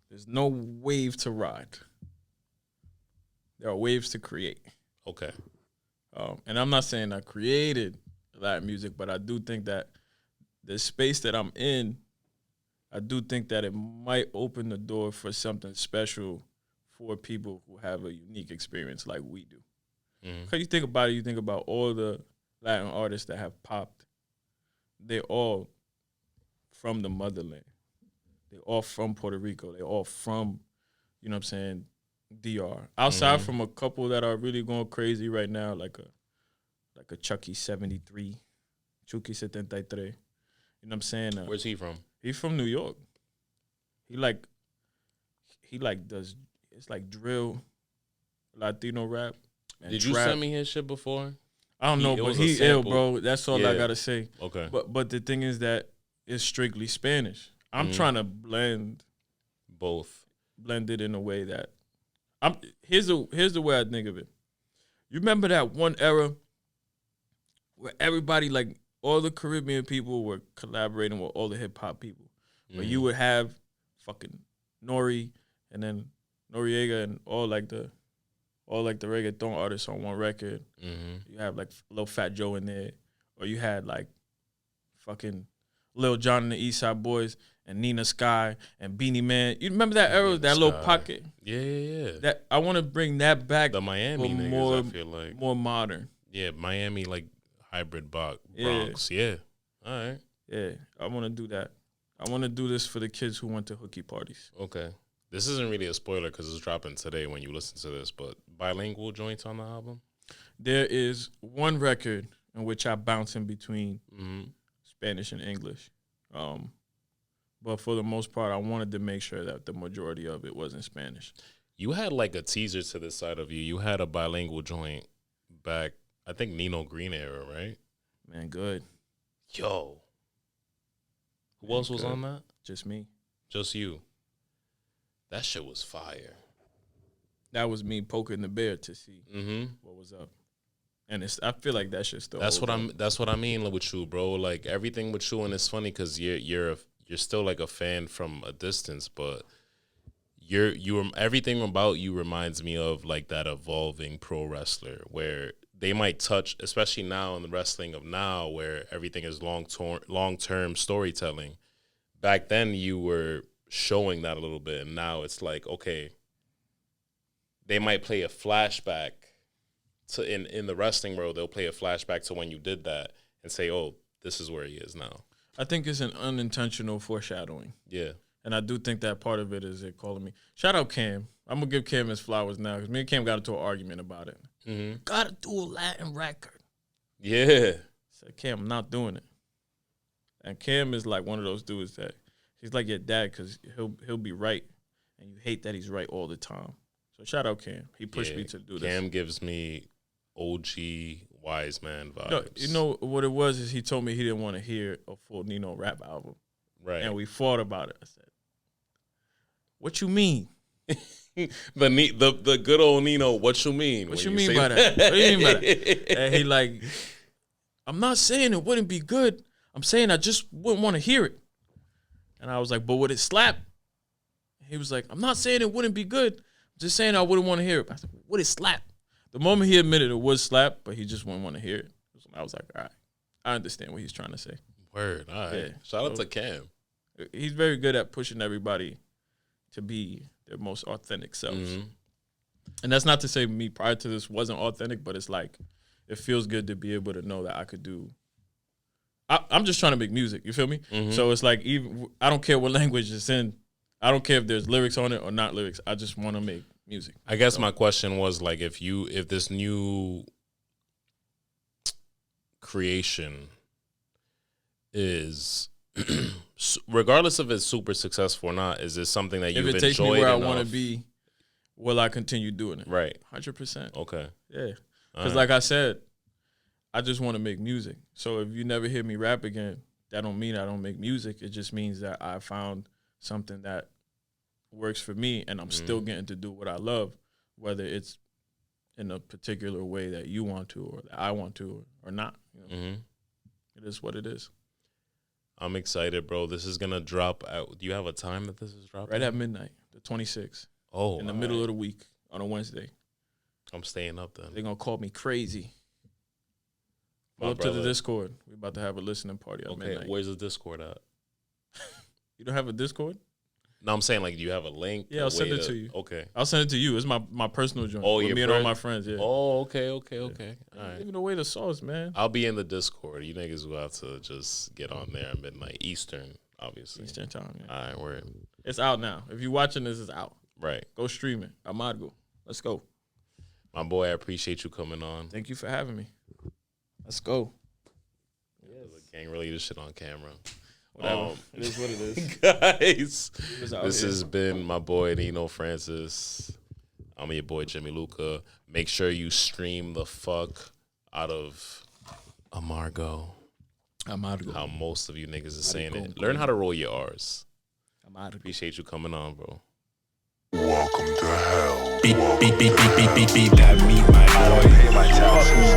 There's no wave to ride. There are waves to create. Okay. And I'm not saying I created Latin music, but I do think that the space that I'm in, I do think that it might open the door for something special for people who have a unique experience like we do. Because you think about it, you think about all the Latin artists that have popped. They're all from the motherland. They're all from Puerto Rico. They're all from, you know what I'm saying, DR. Outside from a couple that are really going crazy right now, like a Chucky 73, Chucky 73. You know what I'm saying? Where's he from? He's from New York. He does, it's like drill, Latino rap. Did you send me his shit before? I don't know, but he ill, bro. That's all I gotta say. Okay. But the thing is that it's strictly Spanish. I'm trying to blend it in a way that here's the way I think of it. You remember that one era where everybody, like all the Caribbean people, were collaborating with all the hip hop people. Where you would have fucking Nori and then Noriega and all like the reggaeton artists on one record. You have like Lil Fat Joe in there, or you had like fucking Lil Jon and the East Side Boys and Nina Sky and Beanie Man. You remember that era, that little pocket? Yeah. That I want to bring that back. The Miami niggas, more, I feel like. More modern. Yeah, Miami, like, hybrid Bronx. Yeah. All right. Yeah, I want to do that. I want to do this for the kids who went to hookie parties. Okay. This isn't really a spoiler because it's dropping today when you listen to this, but bilingual joints on the album? There is one record in which I bounce in between Spanish and English. But for the most part, I wanted to make sure that the majority of it was in Spanish. You had like a teaser to this side of you. You had a bilingual joint back, I think Nino Green era, right? Man, good. Yo. Who else was on that? Just me. Just you. That shit was fire. That was me poking the bear to see what was up. And I feel like that shit still. That's what I mean with you, bro. Like everything with you, and it's funny because you're still like a fan from a distance, but everything about you reminds me of like that evolving pro wrestler where they might touch, especially now in the wrestling of now, where everything is long-term storytelling. Back then, you were showing that a little bit, and now it's like, okay, they might play a flashback to in the wrestling world. They'll play a flashback to when you did that and say, oh, this is where he is now. I think it's an unintentional foreshadowing. Yeah. And I do think that part of it is it calling me. Shout out Cam. I'm going to give Cam his flowers now because me and Cam got into an argument about it. Got to do a Latin record. Yeah. I said, Cam, I'm not doing it. And Cam is like one of those dudes that he's like your dad because he'll be right. And you hate that he's right all the time. So shout out Cam. He pushed me to do this. Cam gives me OG wise man vibes. No, you know what it was is he told me he didn't want to hear a full Nino rap album. Right. And we fought about it. I said, what you mean? the good old Nino, what you mean? What you mean by that? What do you mean by that? And he like, I'm not saying it wouldn't be good. I'm saying I just wouldn't want to hear it. And I was like, but would it slap? He was like, I'm not saying it wouldn't be good. I'm just saying I wouldn't want to hear it. I said, would it slap? The moment he admitted it would slap, but he just wouldn't want to hear it. I was like, all right, I understand what he's trying to say. Word, all right. Yeah. Shout out to Cam. He's very good at pushing everybody to be their most authentic selves. And that's not to say me prior to this wasn't authentic, but it's like, it feels good to be able to know that I could do. I'm just trying to make music, you feel me? So it's like, even I don't care what language it's in. I don't care if there's lyrics on it or not lyrics. I just want to make music. I guess my question was like, if this new creation is, regardless if it's super successful or not, is this something that you've enjoyed enough? If it takes me where I want to be, will I continue doing it? Right. 100%. Okay. Yeah. Because like I said, I just want to make music. So if you never hear me rap again, that don't mean I don't make music. It just means that I found something that works for me and I'm still getting to do what I love, whether it's in a particular way that you want to or that I want to or not. You know? It is what it is. I'm excited, bro. This is going to drop out. Do you have a time that this is dropping? Right at midnight, the 26th. Oh, in the middle of the week on a Wednesday. I'm staying up then. They're going to call me crazy. Pull up to the Discord. We're about to have a listening party at midnight. Okay, where's the Discord at? You don't have a Discord? No, I'm saying, like, do you have a link? Yeah, I'll send it to you. Okay. I'll send it to you. It's my personal joint. Oh, with me and all my friends, yeah. Oh, okay. All right. Giving away the sauce, man. I'll be in the Discord. You niggas will have to just get on there at midnight. Eastern, obviously. Eastern time, yeah. All right, word. It's out now. If you're watching this, it's out. Right. Go stream it. Amargo. Let's go. My boy, I appreciate you coming on. Thank you for having me. Let's go. Can't really do shit on camera. Whatever. It is what it is. Guys, this has been my boy Nino Francis. I'm your boy Jimmy Lucca. Make sure you stream the fuck out of Amargo. Amargo. How most of you niggas is saying it. Learn how to roll your R's. Amargo. Appreciate you coming on, bro. Welcome to hell. Beep, beep, beep, beep, beep, beep, beep. That meet my boy. I don't pay my taxes.